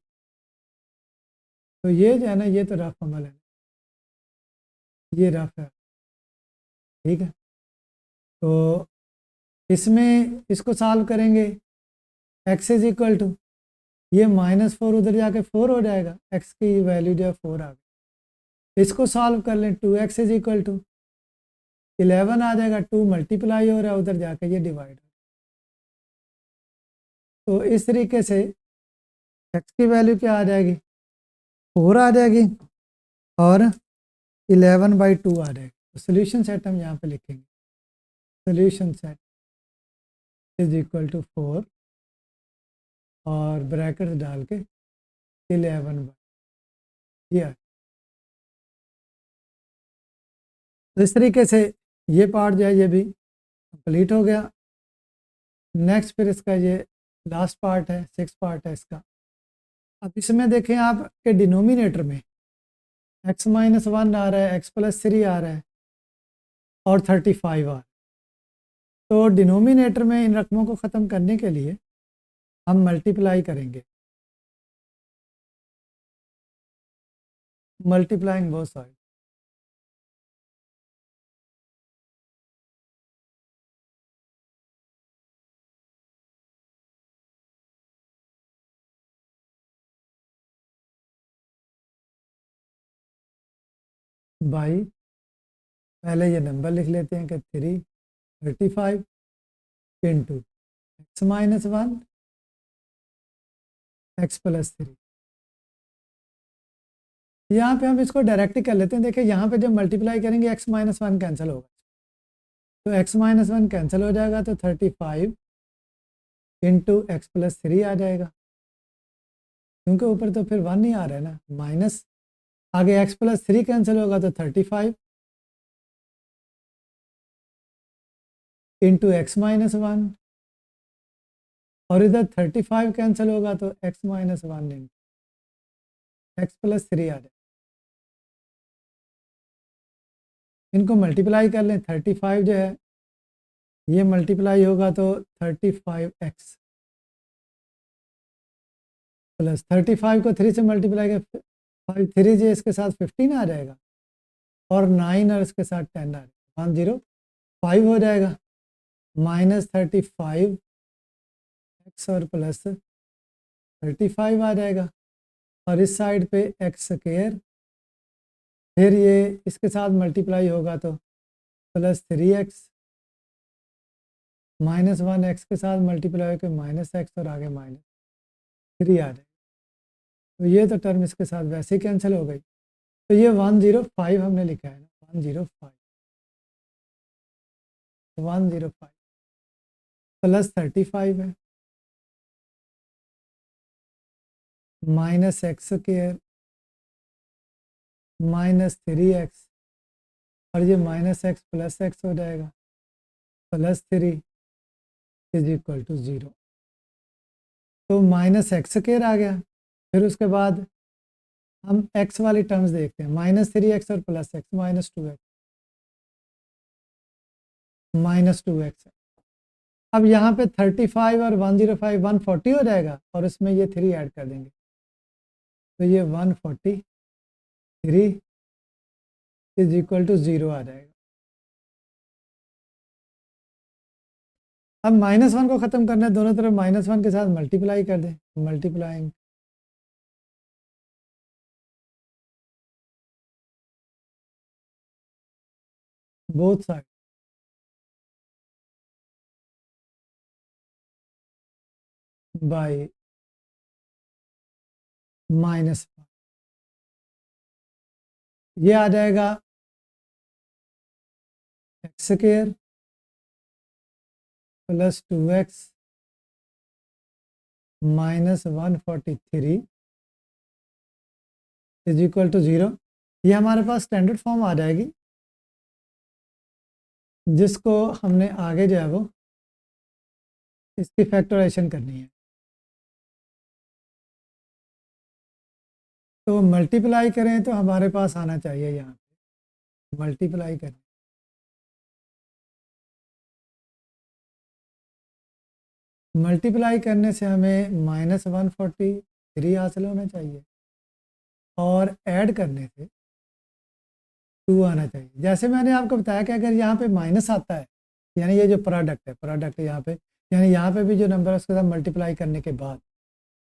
तो ये जो है ना, ये तो रफ अमल है, ये रफ है, ठीक है। तो इसमें इसको सॉल्व करेंगे, x इज इक्वल टू, ये -4 उधर जाके 4 हो जाएगा, x की वैल्यू जो है 4 आ गई। इसको सॉल्व कर लें, 2x इज इक्वल टू 11 आ जाएगा, 2 मल्टीप्लाई हो रहा है, उधर जाके ये डिवाइड। तो इस तरीके से x की वैल्यू क्या आ जाएगी, 4 आ जाएगी, और 11/2 आ जाएगी। तो सोल्यूशन सेट हम यहाँ पे लिखेंगे, solution set is equal to 4 और ब्रैकेट डाल के 11/, ये। तो इस तरीके से ये पार्ट जो है ये भी कंप्लीट हो गया। नेक्स्ट फिर इसका ये लास्ट पार्ट है, 6 पार्ट है इसका। अब इसमें देखें आपके डिनोमिनेटर में x-1 आ रहा है, x+3 आ रहा है, और 35 आ रहा है। तो डिनोमिनेटर में इन रकमों को ख़त्म करने के लिए हम मल्टीप्लाई करेंगे, मल्टीप्लाइंग बोथ साइड। बाई, पहले ये नंबर लिख लेते हैं कि 35 इंटू x-1 x+3। यहाँ पे हम इसको डायरेक्ट ही कर लेते हैं। देखिए यहाँ पे जब मल्टीप्लाई करेंगे x-1 कैंसिल होगा, तो x-1 कैंसिल हो जाएगा, तो 35 इंटू x+3 आ जाएगा, क्योंकि ऊपर तो फिर 1 ही आ रहा है ना, माइनस आगे x+3 कैंसिल होगा, तो 35 इंटू x-1, और इधर 35 कैंसिल होगा, तो x-1 इंटू x+3 आ जाएगा। इनको मल्टीप्लाई कर लें, 35 जो है ये मल्टीप्लाई होगा तो 35x प्लस 35 को 3 से मल्टीप्लाई कर 5 3 जो इसके साथ 15 आ जाएगा, और 9 और इसके साथ 10 आ जाएगा, 105 हो जाएगा, -35 x और प्लस 35 आ जाएगा, और इस साइड पे x², फिर ये इसके साथ मल्टीप्लाई होगा तो +3x, -1 x के साथ मल्टीप्लाई होकर -x, और आगे -3 आ जाएगा। तो ये तो टर्म इसके साथ वैसे ही कैंसिल हो गई। तो ये 105 हमने लिखा है ना, 105 प्लस 35 है, -x² -3x, और ये -x प्लस x हो जाएगा, +3 इज इक्वल टू 0। तो -x² आ गया। फिर उसके बाद हम x वाली टर्म्स देखते हैं, -3x और +x, -2x है। अब यहाँ पे 35 और 105 140 हो जाएगा, और उसमें ये 3 ऐड कर देंगे, तो ये 143 इज इक्वल टू 0 आ जाएगा। अब -1 को ख़त्म करना है, दोनों तरफ -1 के साथ मल्टीप्लाई कर दें, मल्टीप्लाइंग बोथ साइड बाय -1, ये आ जाएगा x² plus 2x -143 is equal to 0। ये हमारे पास स्टैंडर्ड फॉर्म आ जाएगी, जिसको हमने आगे जो है वो इसकी फैक्टराइजेशन करनी है। तो मल्टीप्लाई करें तो हमारे पास आना चाहिए, यहाँ पे मल्टीप्लाई करें, मल्टीप्लाई करने से हमें -143 3 हासिल होना चाहिए और ऐड करने से 2 आना चाहिए। जैसे मैंने आपको बताया कि अगर यहाँ पे माइनस आता है, यानी ये जो प्रोडक्ट है, प्रोडक्ट यहाँ पे, यानी यहाँ पे भी जो नंबर है उसके साथ मल्टीप्लाई करने के बाद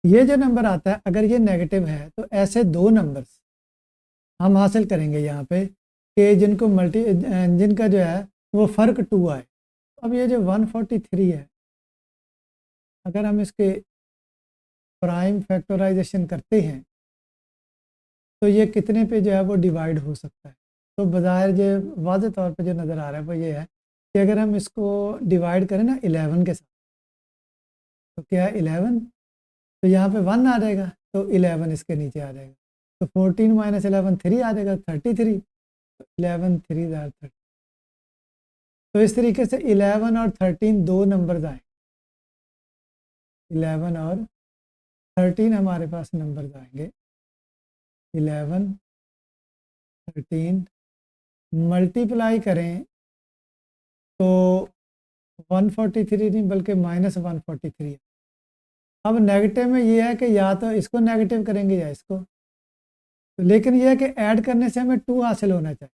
ये जो नंबर आता है, अगर ये नेगेटिव है तो ऐसे दो नंबर्स हम हासिल करेंगे यहाँ पे कि जिनका जो है वो फ़र्क 2 आए। अब ये जो 143 है, अगर हम इसके प्राइम फैक्टराइजेशन करते हैं तो ये कितने पे जो है वो डिवाइड हो सकता है। तो बज़ाहिर जो वाज़े तौर पे जो नज़र आ रहा है वो ये है कि अगर हम इसको डिवाइड करें ना 11 के साथ, तो क्या है 11, तो यहाँ पे 1 आ जाएगा, तो 11 इसके नीचे आ जाएगा, तो 14 माइनस 11 3 आ जाएगा, 33, तो 11 3 ज़ार 30। तो इस तरीके से 11 और 13 दो नंबर्स आए, 11 और 13 हमारे पास नंबर्स आएंगे। 11 13 मल्टीप्लाई करें तो 143 नहीं बल्कि -143 है। अब नेगेटिव में ये है कि या तो इसको नेगेटिव करेंगे या इसको, तो लेकिन ये है कि ऐड करने से हमें 2 हासिल होना चाहिए।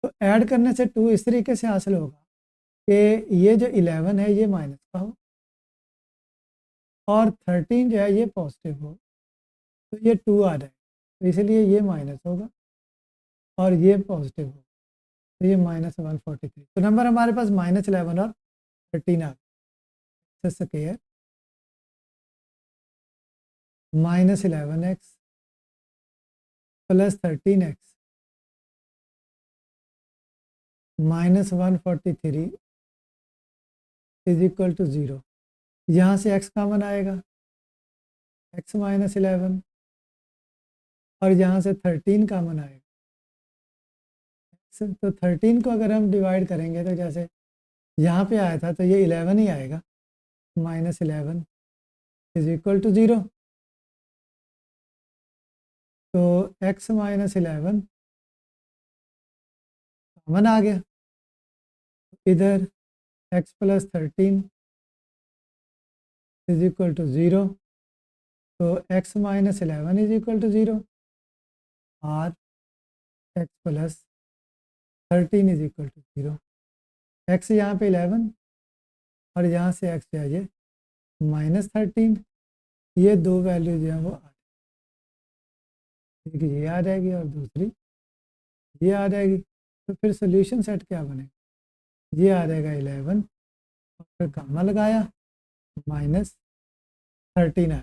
तो ऐड करने से 2 इस तरीके से हासिल होगा कि ये जो 11 है ये माइनस का हो और 13 जो है ये पॉजिटिव हो, तो ये 2 आ जाए, तो इसलिए ये माइनस होगा और ये पॉजिटिव हो, तो ये -143। तो नंबर हमारे पास -11 और 13 आ गए। Square -11x plus 13x -143 is equal to 0। यहाँ से x कॉमन आएगा, x -11, और यहाँ से 13 कॉमन आएगा। तो 13 को अगर हम डिवाइड करेंगे तो जैसे यहाँ पे आया था तो ये 11 ही आएगा, -11 इज इक्वल टू 0। तो x -11 कॉमन आ गया, इधर x plus 13 is equal to 0, तो x -11 इज इक्वल टू 0 और x plus 13 is equal to 0। x यहाँ पे 11 और यहाँ से x है ये -13, ये दो वैल्यू जो है वो एक ये आ जाएगी और दूसरी ये आ जाएगी। तो फिर सोल्यूशन सेट क्या बनेगा, ये आ जाएगा 11 और फिर गामा लगाया -13 आ।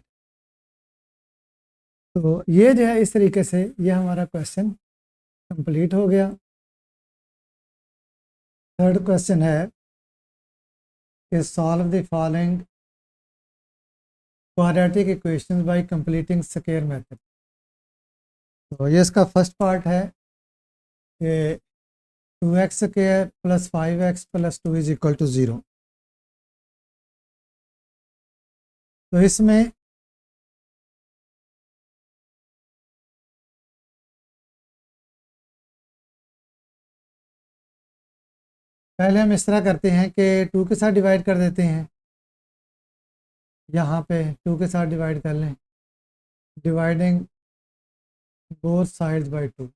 तो ये जो है इस तरीके से ये हमारा क्वेश्चन कंप्लीट हो गया। थर्ड क्वेश्चन है कि solve the following quadratic equations by completing square method. तो ये इसका फर्स्ट पार्ट है कि 2x² plus 5x plus 2 is equal to 0। तो इसमें पहले हम इस तरह करते हैं कि 2 के साथ डिवाइड कर देते हैं, यहाँ पे 2 के साथ डिवाइड कर लें, dividing both sides bye 2।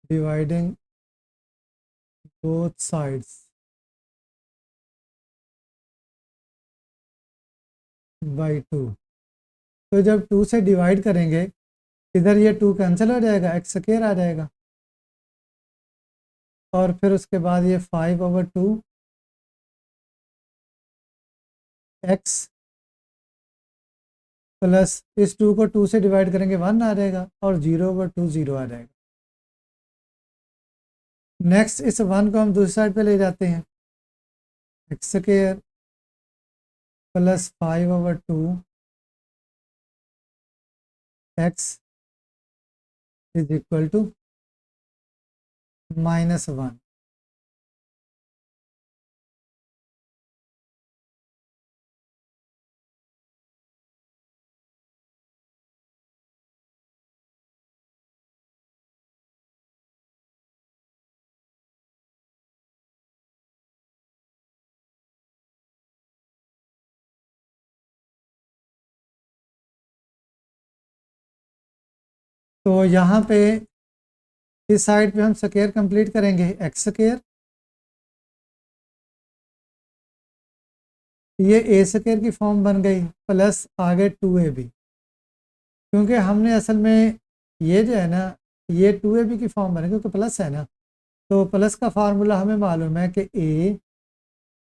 Dividing both sides bye 2। तो जब 2 से डिवाइड करेंगे इधर ये 2 कैंसिल हो जाएगा, x² आ जाएगा, और फिर उसके बाद ये 5/2 x प्लस इस 2 को 2 से डिवाइड करेंगे 1 आ जाएगा और 0/2 0 आ जाएगा। नेक्स्ट इस 1 को हम दूसरी साइड पे ले जाते हैं, x² plus 5/2 x is equal to -1। तो यहाँ पे इस साइड पे हम स्क्वायर कंप्लीट करेंगे एक्स स्क्वायर, ये ए स्क्वायर की फॉर्म बन गई प्लस आगे 2ab, क्योंकि हमने असल में ये जो है ना ये 2ab की फॉर्म बने क्योंकि प्लस है ना, तो प्लस का फार्मूला हमें मालूम है कि a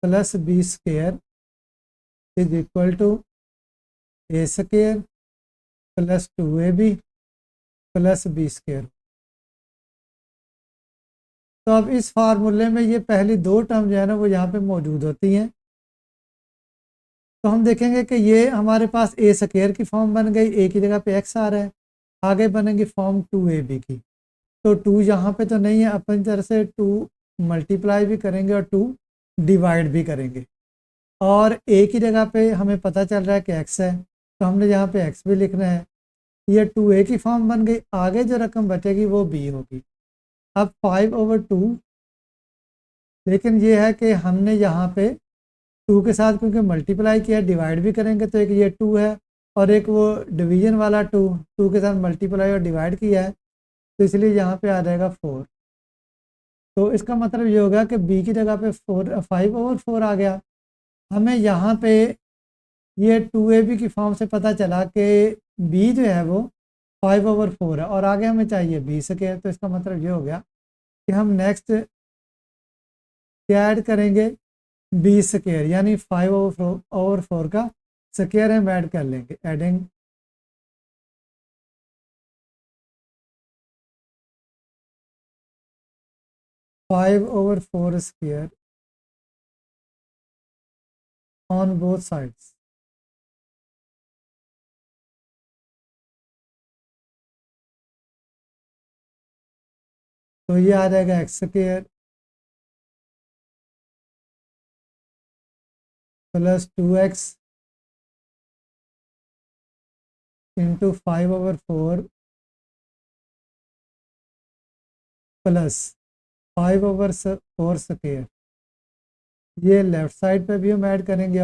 plus B square is equal to a square plus 2ab plus B square. तो अब इस फार्मूले में ये पहली दो टर्म जो है ना वो यहाँ पे मौजूद होती हैं, तो हम देखेंगे कि ये हमारे पास ए स्क्वायर की फॉर्म बन गई, ए की जगह पे एक्स आ रहा है, आगे बनेगी फॉर्म 2ab की, तो 2 यहाँ पे तो नहीं है, अपनी तरह से 2 मल्टीप्लाई भी करेंगे और 2 डिवाइड भी करेंगे, और ए की जगह पे हमें पता चल रहा है कि एक्स है, तो हमने यहाँ पे एक्स भी लिखना है, ये 2a की फॉर्म बन गई, आगे जो रकम बचेगी वो b होगी। अब 5/2, लेकिन ये है कि हमने यहाँ पे 2 के साथ क्योंकि मल्टीप्लाई किया, डिवाइड भी करेंगे तो एक ये 2 है और एक वो डिवीजन वाला 2 के साथ मल्टीप्लाई और डिवाइड किया है, तो इसलिए यहाँ पे आ जाएगा 4। तो इसका मतलब ये होगा कि b की जगह पे 5/4 आ गया। हमें यहाँ पे ये 2ab की फॉर्म से पता चला कि b जो है वो 5/4 है और आगे हमें चाहिए b स्क्वायर, तो इसका मतलब ये हो गया कि हम नेक्स्ट क्या ऐड करेंगे, बी स्क्वायर, यानी 5/4 का स्क्वायर हम ऐड कर लेंगे, adding 5/4 square on both sides. तो ये आ जाएगा x square plus 2x into 5/4 plus 5/4 square, ये लेफ्ट साइड पे भी हम ऐड करेंगे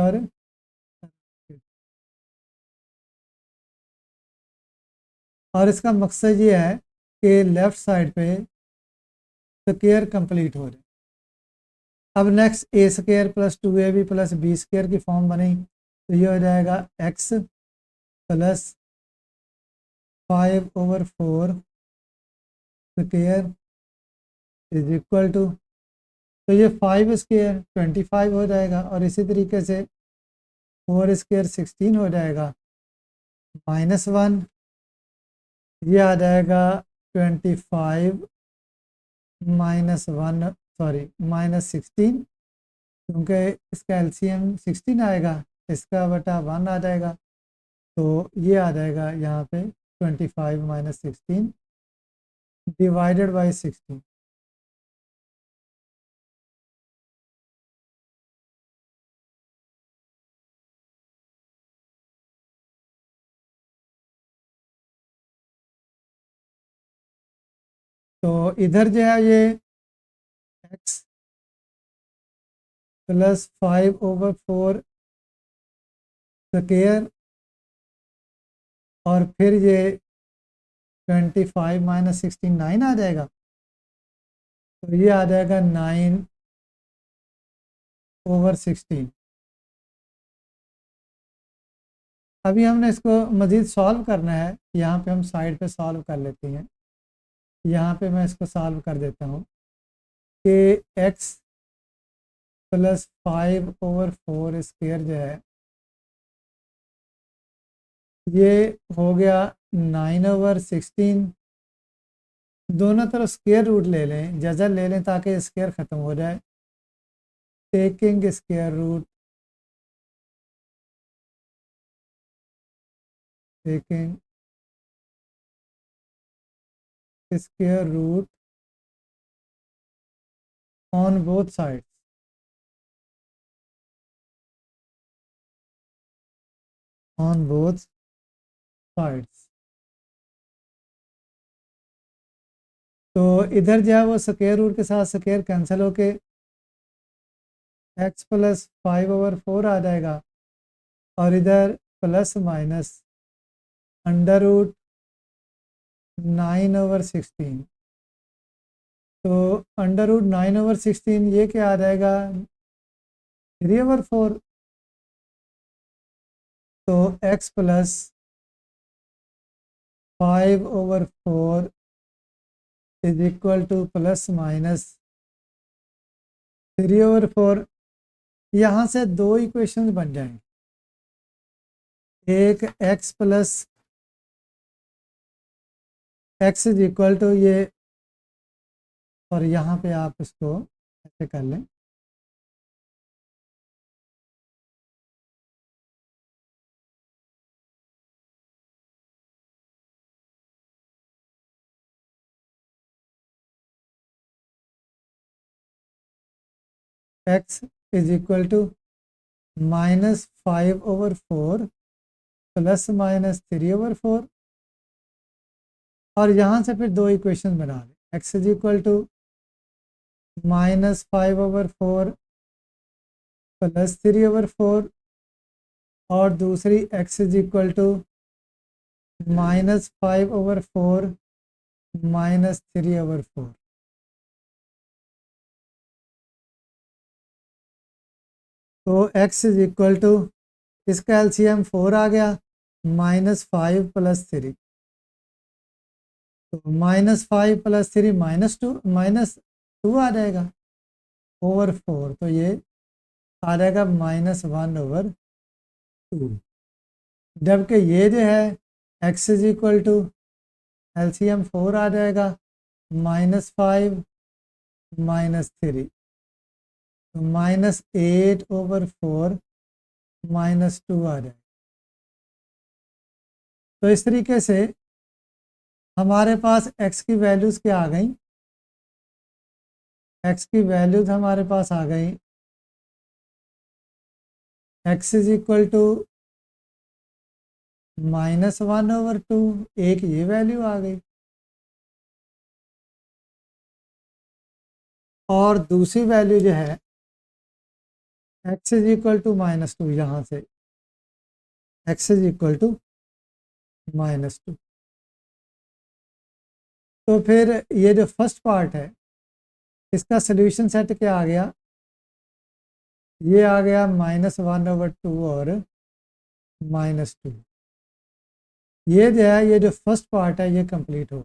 और इसका मकसद ये है कि लेफ्ट साइड पे स्क्वायर कंप्लीट हो जाए। अब next A square plus 2ab plus B square की फॉर्म बनी, तो ये हो जाएगा X plus 5/4 square is equal to, तो ये 5 स्क्वायर 25 हो जाएगा और इसी तरीके से 4 स्क्वायर 16 हो जाएगा, -1 ये आ जाएगा 25 -1 सॉरी -16, क्योंकि इसका एलसीएम 16 आएगा, इसका बटा 1 आ जाएगा, तो ये आ जाएगा यहाँ पे 25 - 16 डिवाइडेड बाई 16। तो इधर जो है ये x प्लस 5/4 स्क्वायर और फिर ये 25 - 16 9 आ जाएगा, तो ये आ जाएगा 9/16। अभी हमने इसको मज़ीद सॉल्व करना है, यहाँ पे हम साइड पे सॉल्व कर लेते हैं, यहाँ पे मैं इसको सॉल्व कर देता हूँ कि x प्लस 5/4 स्क्वायर जो है ये हो गया 9/16, दोनों तरफ स्क्वायर रूट ले लें, जजर ले लें ताकि स्क्वायर ख़त्म हो जाए, taking square root taking square root on both sides, on both sides. तो इधर जो है वो स्क्वायर रूट के साथ स्क्वायर कैंसिल होके x प्लस 5/4 आ जाएगा और इधर प्लस माइनस अंडर रूट 9/16। तो √9/16 ये क्या आ जाएगा, 3/4। तो x plus 5/4 is equal to plus minus 3/4। यहाँ से दो इक्वेशंस बन जाएंगे, एक x plus x is equal to ये, और यहाँ पे आप इसको ऐसे कर लें, x is equal to -5/4 plus minus 3/4। और यहाँ से फिर दो इक्वेशन बना लें, x is equal to -5/4 plus 3/4, और दूसरी x is equal to -5/4 minus 3/4। तो x इज इक्वल टू, इसका एलसीएम 4 आ गया, -5 प्लस 3। तो -5 प्लस 3 -2 आ जाएगा ओवर 4। तो ये आ जाएगा -1/2। जबकि ये जो है x is equal to, LCM 4 आ जाएगा, -5 -3, तो -8/4 -2 आ जाएगा। तो इस तरीके से हमारे पास x की वैल्यूज़ क्या आ गई, x की वैल्यूज़ हमारे पास आ गई, x इज इक्वल टू -1/2, एक ये वैल्यू आ गई, और दूसरी वैल्यू जो है x इज इक्वल टू -2, यहाँ से x इज इक्वल टू -2। तो फिर ये जो फर्स्ट पार्ट है इसका सोल्यूशन सेट क्या आ गया, ये आ गया -1/2 और -2। ये जो है, ये जो फर्स्ट पार्ट है ये कंप्लीट हो।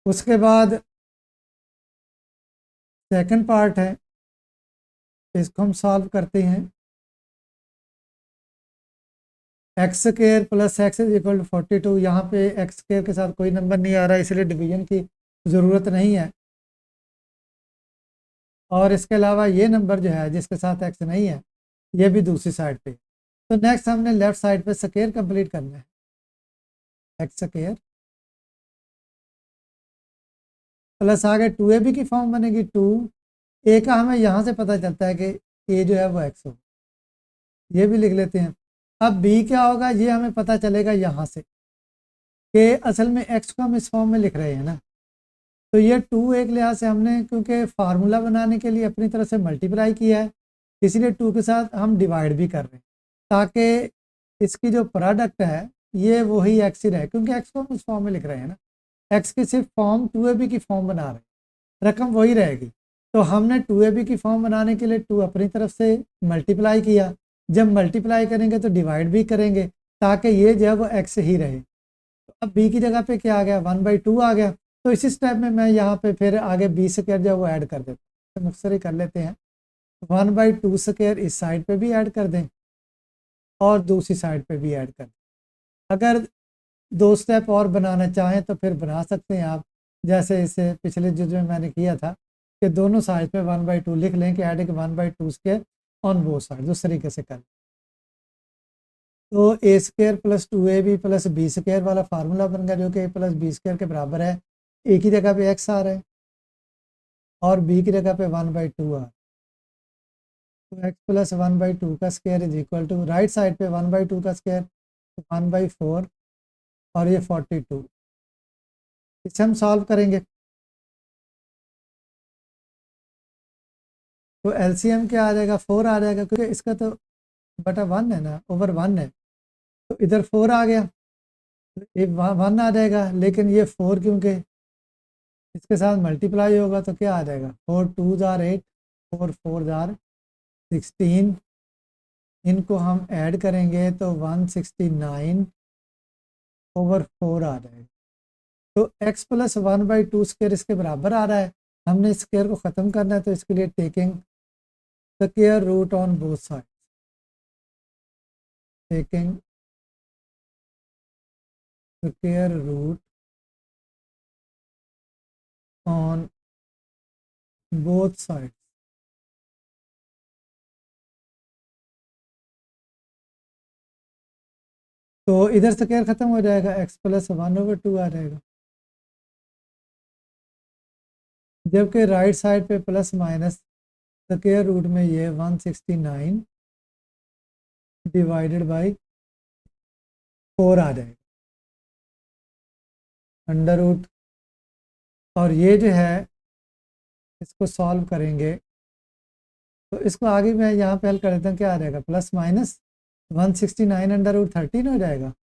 उसके बाद सेकंड पार्ट है, इसको हम सॉल्व करते हैं। X square plus x is equal to 42। यहाँ पे एक्स स्क्वायर के साथ कोई नंबर नहीं आ रहा, इसलिए डिवीजन की ज़रूरत नहीं है। और इसके अलावा ये नंबर जो है जिसके साथ एक्स नहीं है, ये भी दूसरी साइड पे। तो नेक्स्ट हमने लेफ्ट साइड पे स्क्वायर कंप्लीट करना है, एक्स स्क्वायर प्लस आगे 2ab की फॉर्म बनेगी, 2a का हमें यहाँ से पता चलता है कि a जो है वो x हो, ये भी लिख लेते हैं। अब b क्या होगा ये हमें पता चलेगा यहाँ से, कि असल में x को हम इस फॉर्म में लिख रहे हैं ना, तो ये 2 एक लिहाज से हमने, क्योंकि फार्मूला बनाने के लिए अपनी तरफ से मल्टीप्लाई किया है, इसलिए 2 के साथ हम डिवाइड भी कर रहे हैं, ताकि इसकी जो प्रोडक्ट है ये वही एक्स ही रहे, क्योंकि एक्स को हम इस फॉर्म में लिख रहे हैं ना, एक्स की सिर्फ फॉर्म 2ab की फॉर्म बना रहे हैं, रकम वही रहेगी। तो हमने 2ab की फॉर्म बनाने के लिए 2 अपनी तरफ से मल्टीप्लाई किया, जब मल्टीप्लाई करेंगे तो डिवाइड भी करेंगे, ताकि ये जो है वो एक्स ही रहे। तो अब b की जगह पे क्या आ गया, 1/2 आ गया। तो इसी स्टेप में मैं यहाँ पे फिर आगे b स्क्वायर जो है वो ऐड कर देता हूँ, तो मुख्तसर ही कर लेते हैं। 1/2 स्क्वायर इस साइड पे भी ऐड कर दें और दूसरी साइड पे भी ऐड कर दें। अगर दो स्टेप और बनाना चाहें तो फिर बना सकते हैं आप, जैसे इसे पिछले जुज़ में मैंने किया था कि दोनों साइड पे 1/2 लिख लें कि adding 1/2 square on both side, उस तरीके से कर। तो ए square plus 2ab plus B square वाला फार्मूला बन गया, जो कि a प्लस बी स्क्वायर के बराबर है। ए की जगह पे x आ रहा है और b की जगह पे 1/2 आ रहा है। तो x प्लस 1/2 का square is equal to, right side पे 1/2 का स्क्वायर 1/4 और ये 42। इसे हम सॉल्व करेंगे। तो एलसीएम क्या आ जाएगा, 4 आ जाएगा, क्योंकि इसका तो बटा 1 है ना, ओवर 1 है, तो इधर 4 आ गया, ये 1 आ जाएगा, लेकिन ये 4 क्योंकि इसके साथ मल्टीप्लाई होगा तो क्या आ जाएगा, 4 2 जार 8, 4 4 जार 16, इनको हम ऐड करेंगे तो 169 ओवर 4 आ जाएगा। तो x प्लस 1/2 स्क्वायर इसके बराबर आ रहा है, हमने इस स्क्वायर को ख़त्म करना है, तो इसके लिए taking square root on both side, taking square root on both side. तो इधर स्क्वायर खत्म हो जाएगा, x प्लस 1/2 आ जाएगा, जबकि राइट साइड पे प्लस माइनस स्क्वायर रूट में ये 169 डिवाइडेड बाई 4 आ जाएगा, अंडर रूट, और ये जो है इसको सॉल्व करेंगे तो इसको आगे मैं यहाँ पे हल कर देता हूँ, क्या आ जाएगा, प्लस माइनस 169 अंडर रूट 13 हो जाएगा,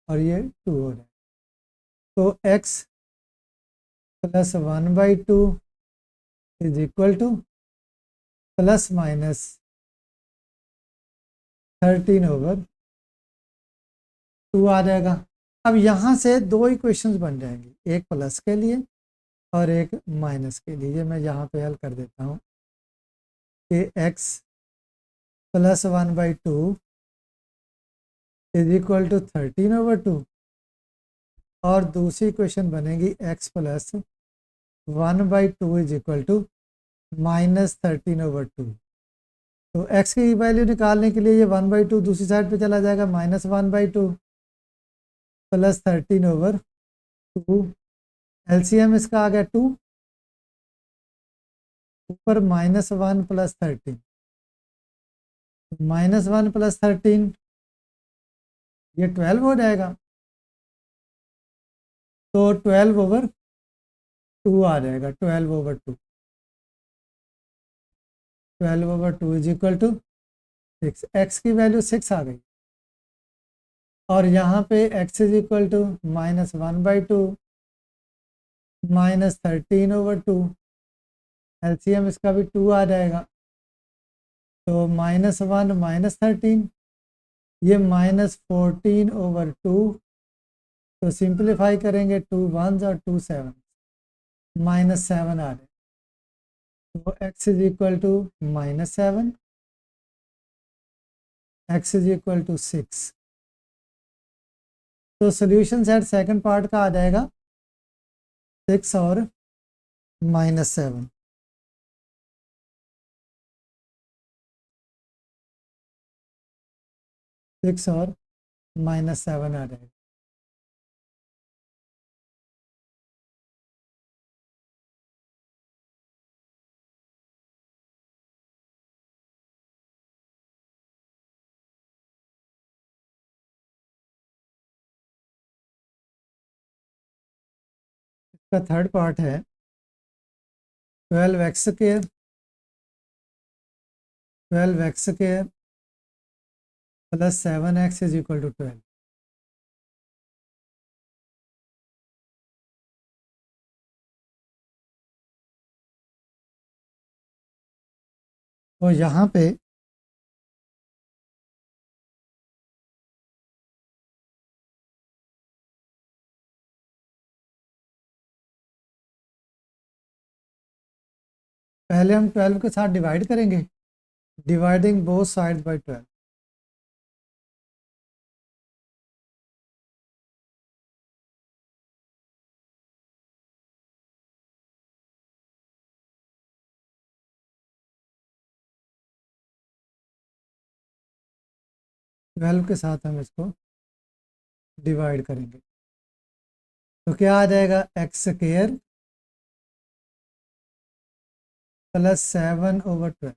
और ये 2 हो जाएगा। तो x plus 1/2 is equal to plus minus 13 over 2 आ जाएगा। अब यहाँ से दो इक्वेशंस बन जाएंगी, एक प्लस के लिए और एक माइनस के लिए। मैं यहाँ पे हल कर देता हूँ कि x plus 1/2 is equal to 13 over 2, और दूसरी इक्वेशन बनेगी x plus 1/2 is equal to minus 13 over 2। तो x की वैल्यू निकालने के लिए ये 1/2 दूसरी साइड पे चला जाएगा, माइनस 1/2 प्लस 13 ओवर 2, एलसीएम इसका आ गया 2, ऊपर -1 प्लस 13, -1 प्लस 13 ये 12 हो जाएगा, तो 12 ओवर 2 आ जाएगा, 12 over 2, 12 over 2 is equal to 6, x की वैल्यू 6 आ गई, और यहाँ पे x is equal to -1/2 minus 13 over 2, LCM इसका भी 2 आ जाएगा, तो -1 माइनस 13, ये -14 ओवर 2, तो सिंप्लीफाई करेंगे 2 1s और 2 7, -7 आ जाए, तो x is equal to -7, x is equal to 6। तो सोल्यूशन सेट सेकंड पार्ट का आ जाएगा 6 और -7। सिक्स और -7 आ जाएगा। इसका थर्ड पार्ट है 12x square, 12x square plus 7x is equal to 12। तो यहाँ पे पहले हम 12 के साथ डिवाइड करेंगे, dividing both side by 12। Twelve के साथ हम इसको डिवाइड करेंगे, तो क्या आ जाएगा, x square plus 7 over 12,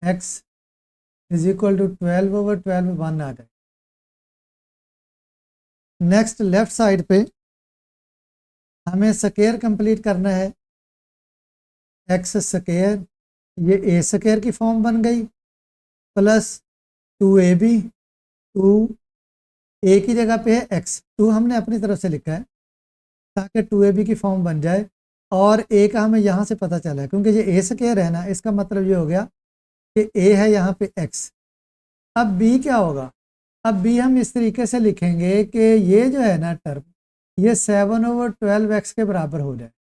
x is equal to 12 over 12, 1 आ जाएगा। नेक्स्ट लेफ्ट साइड पे हमें स्क्वायर कंप्लीट करना है, एक्स स्क्वायर, ये ए स्क्वायर की फॉर्म बन गई, प्लस 2ab, 2 ए की जगह पे है एक्स, 2 हमने अपनी तरफ से लिखा है ताकि 2ab की फॉर्म बन जाए, और ए का हमें यहाँ से पता चला है क्योंकि ये ए स्क्वायर है ना, इसका मतलब ये हो गया कि ए है यहाँ पे एक्स। अब बी क्या होगा, अब बी हम इस तरीके से लिखेंगे कि ये जो है ना टर्म, ये 7/12x के बराबर हो जाए,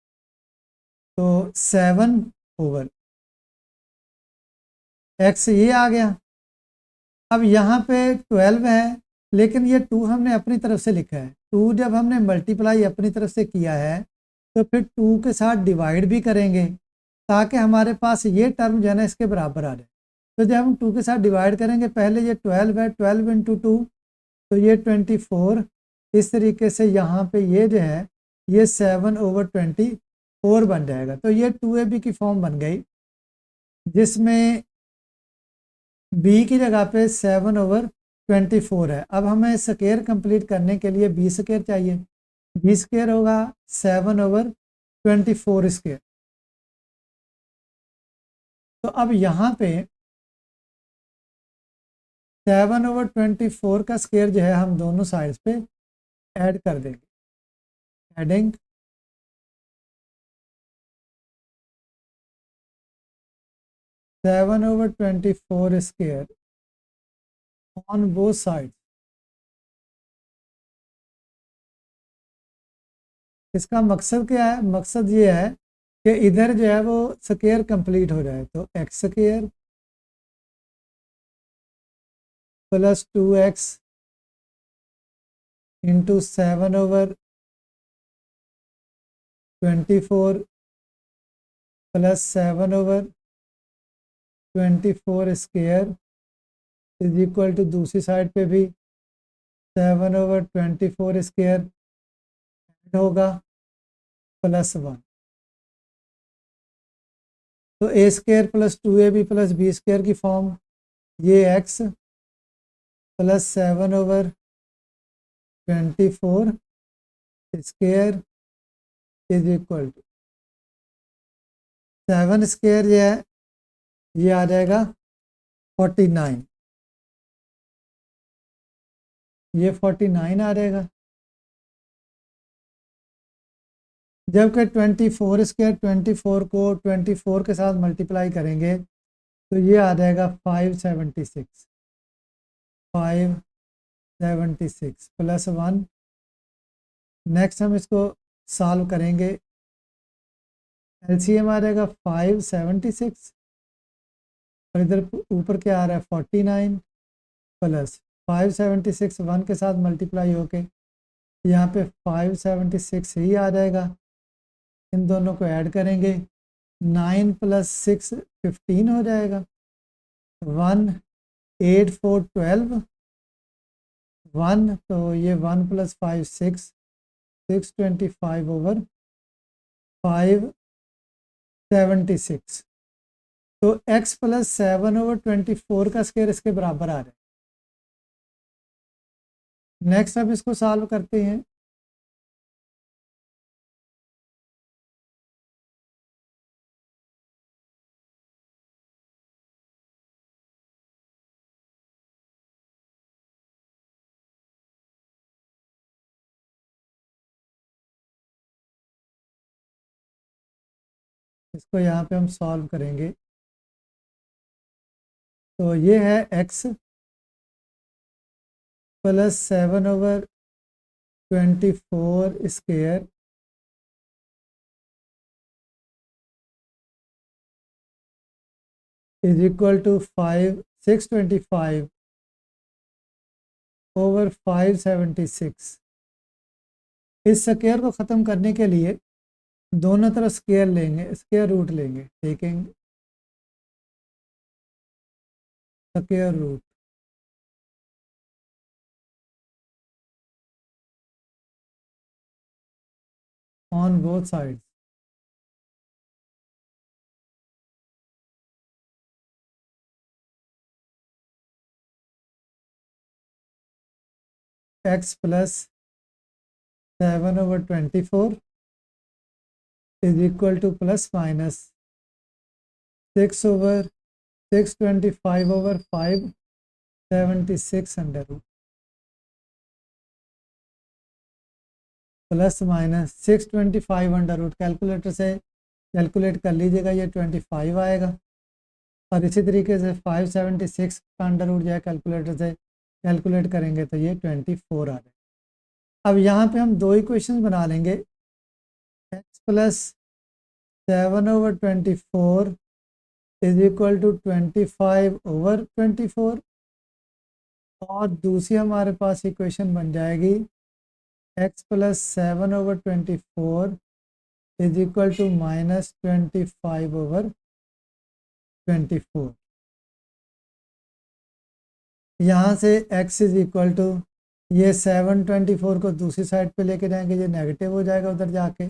तो 7/x ये आ गया। अब यहाँ पे 12 है, लेकिन ये 2 हमने अपनी तरफ से लिखा है, 2 जब हमने मल्टीप्लाई अपनी तरफ से किया है तो फिर 2 के साथ डिवाइड भी करेंगे ताकि हमारे पास ये टर्म जो है ना इसके बराबर आ जाए। तो जब हम 2 के साथ डिवाइड करेंगे, पहले ये 12 है, 12 इंटू 2 तो ये 24, इस तरीके से यहाँ पे ये जो है ये 7/24 बन जाएगा। तो ये 2ab की फॉर्म बन गई, जिसमें बी की जगह पे 7/24 है। अब हमें स्क्वायर कंप्लीट करने के लिए बी स्क्वायर चाहिए, बी स्क्वायर होगा 7/24 स्क्वायर। तो अब यहाँ पे 7/24 का स्क्वायर जो है हम दोनों साइड्स पे ऐड कर देंगे, adding 7/24 square on both side. इसका मकसद क्या है, मकसद ये है कि इधर जो है वो स्क्वायर कंप्लीट हो जाए, तो x square plus 2x into 7/24 plus 7/24 square is equal to दूसरी साइड पे भी 7/24 स्क्वायर होगा +1। तो ए square plus 2ab plus B square की फॉर्म, ये x plus 7/24 square is equal to 7 square जो है ये आ जाएगा 49, ये 49 आ जाएगा, जबकि 24 स्क्वायर 24 को 24 के साथ मल्टीप्लाई करेंगे तो ये आ जाएगा 576, 576 +1। नेक्स्ट हम इसको सॉल्व करेंगे, एलसीएम आ जाएगा 576 और इधर ऊपर क्या आ रहा है 49 प्लस 576 1 के साथ मल्टीप्लाई होके यहाँ पे 576 ही आ जाएगा। इन दोनों को ऐड करेंगे, 9 + 6 15 हो जाएगा, 1 8 4 12 1, तो ये 1 + 5 6 625/576। तो x + 7/24 का स्क्वायर इसके बराबर आ रहा है। नेक्स्ट अब इसको सॉल्व करते हैं। इसको यहाँ पे हम सॉल्व करेंगे, तो ये है x + 7/24 square is equal to 625/576। इस स्क्वायर को ख़त्म करने के लिए दोनों तरफ स्क्वायर लेंगे, स्क्वायर रूट लेंगे, taking square root on both sides. x + 7/24 is equal to +- 6/625/576 under root plus minus 625 under root, calculator से कैलकुलेट कर लीजिएगा, ये 25 आएगा। और इसी तरीके से 576 का अंडर रूट जो है कैलकुलेटर से कैलकुलेट करेंगे तो ये 24 आ जाएगा। अब यहाँ पे हम दो इक्वेशन बना लेंगे, x plus 7/24 is equal to 25/24, और दूसरी हमारे पास इक्वेशन बन जाएगी x plus 7/24 is equal to minus 25/24। यहाँ से x इज इक्वल टू, ये 7/24 को दूसरी साइड पे लेके जाएंगे, ये नेगेटिव हो जाएगा उधर जाके,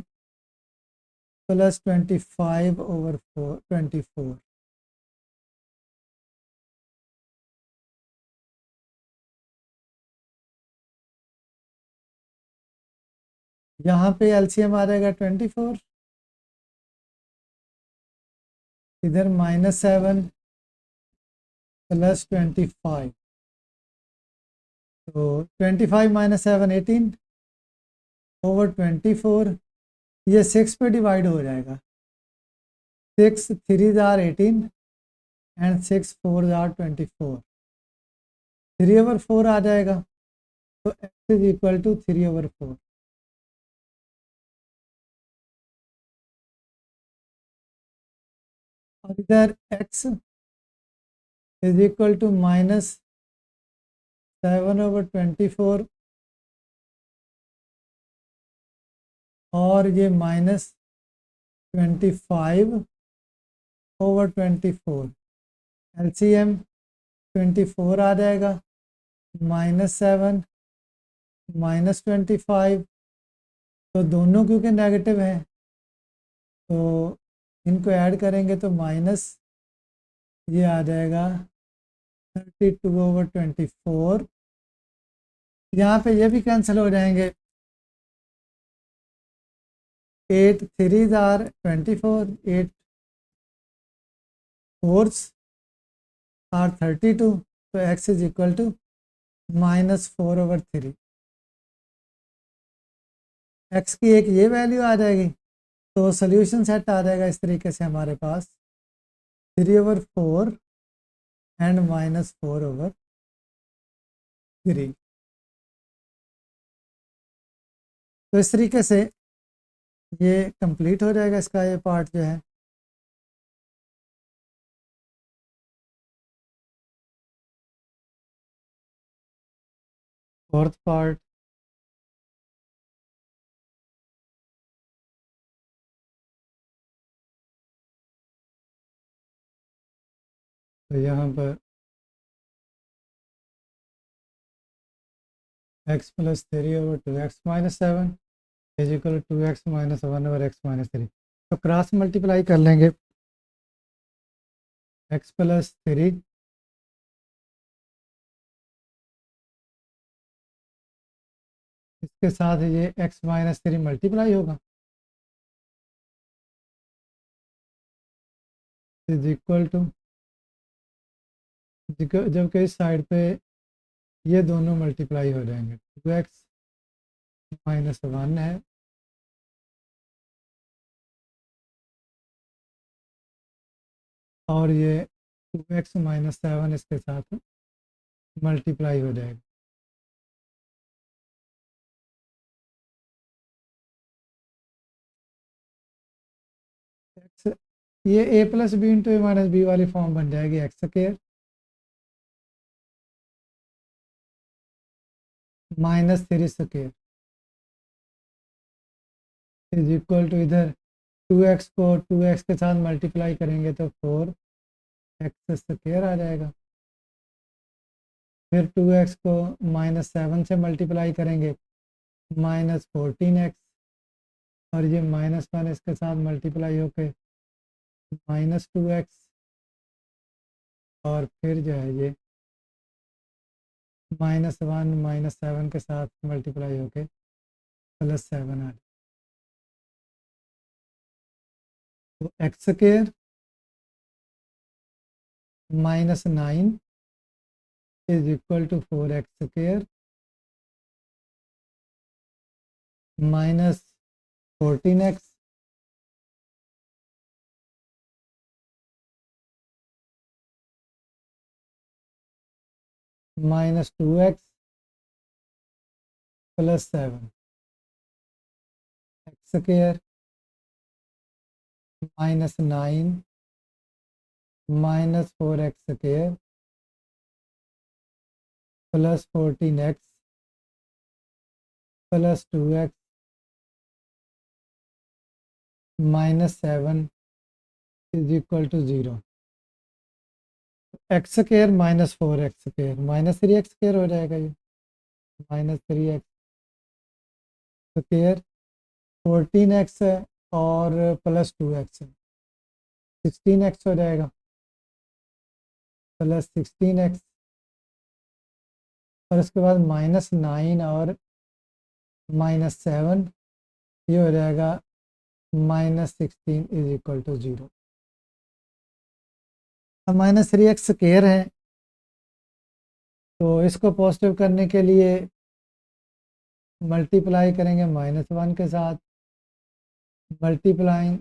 प्लस 25/24। यहाँ पे एलसीएम आ जाएगा 24, इधर -7 प्लस 25, तो 25 - 7 18/24, ये 6 पे डिवाइड हो जाएगा, 6 3 आर 18 एंड 6 4 आर 24, 3/4 आ जाएगा, तो x इज इक्वल टू 3/4। और इधर x इज इक्वल टू -7/24, और ये -25/24, एलसीएम 24 आ जाएगा, -7 -25, तो दोनों क्योंकि नेगेटिव हैं तो इनको ऐड करेंगे तो माइनस, ये आ जाएगा 32/24। यहाँ पे ये भी कैंसिल हो जाएंगे, 8 3 आर 24, 8 4 आर 32, तो x is equal to -4/3। x की एक ये वैल्यू आ जाएगी, तो सोल्यूशन सेट आ जाएगा इस तरीके से हमारे पास 3/4 एंड -4/3। तो इस तरीके से ये कंप्लीट हो जाएगा इसका ये पार्ट जो है। फोर्थ पार्ट, तो यहाँ पर x plus 3/2x-7 is equal to 2x-1/x-3, तो क्रॉस मल्टीप्लाई कर लेंगे, x प्लस 3 इसके साथ ये x-3 मल्टीप्लाई होगा, इज इक्वल टू, जबकि इस साइड पे ये दोनों मल्टीप्लाई हो जाएंगे, 2x-1 है, और ये 2x-7 इसके साथ मल्टीप्लाई हो जाएगा। x, ये a plus B into A minus B वाली फॉर्म बन जाएगी, x square -3 square is equal to, इधर 2x को 2x के साथ मल्टीप्लाई करेंगे तो 4x स्क्वायर आ जाएगा, फिर 2x को -7 से मल्टीप्लाई करेंगे -14x, और ये -1 इसके साथ मल्टीप्लाई होके -2x, और फिर जो है ये -1 -7 के साथ मल्टीप्लाई होके +7 आ जाए, तो x square -9 is equal to 4x² minus 14x minus 2x plus 7x² minus 9 minus 4x² plus 14x plus 2x minus 7 is equal to 0। x² minus 4x² minus 3x² हो जाएगा ये, माइनस 3x² 14x है और plus 2x है, 16x हो जाएगा plus 16x और उसके बाद माइनस 9 और माइनस 7 ये हो जाएगा माइनस 16 इज इक्वल टू 0। अब माइनस 3x² है तो इसको पॉजिटिव करने के लिए मल्टीप्लाई करेंगे -1 के साथ, मल्टीप्लाइंग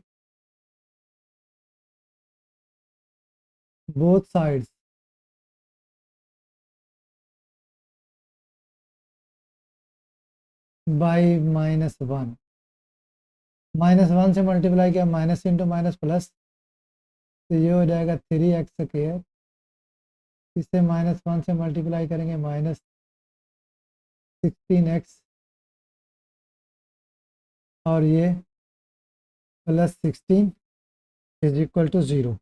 बोथ साइड्स बाई -1। -1 से मल्टीप्लाई किया, माइनस इंटू माइनस प्लस, तो ये हो जाएगा 3x²। इसे -1 से मल्टीप्लाई करेंगे माइनस 16x और ये plus 16 is equal to 0।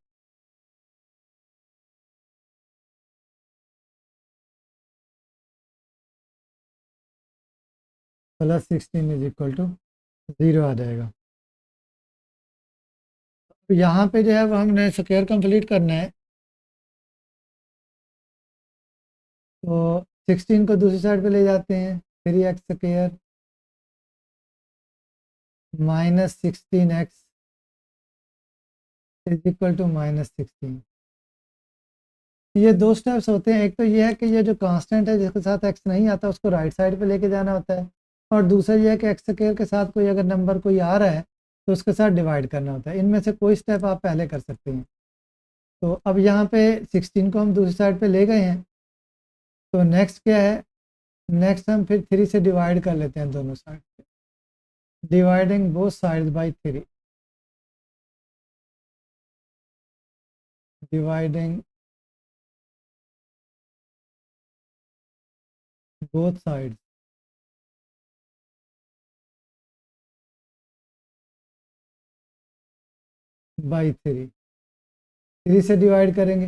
Plus 16 is equal to 0 आ जाएगा। तो यहाँ पे जो है वो हमने स्क्वायर कंप्लीट करना है, तो 16 को दूसरी साइड पे ले जाते हैं, 3x² minus 16x is equal to -16। ये दो स्टेप्स होते हैं, एक तो ये है कि ये जो कांस्टेंट है जिसके साथ x नहीं आता उसको राइट साइड पे लेके जाना होता है, और दूसरा ये है कि x² के साथ कोई अगर नंबर कोई आ रहा है तो उसके साथ डिवाइड करना होता है। इनमें से कोई स्टेप आप पहले कर सकते हैं। तो अब यहाँ पे 16 को हम दूसरी साइड पे ले गए हैं, तो नेक्स्ट क्या है, नेक्स्ट हम फिर 3 से डिवाइड कर लेते हैं दोनों साइड पे, dividing both sides by 3, dividing both sides by 3 से डिवाइड करेंगे।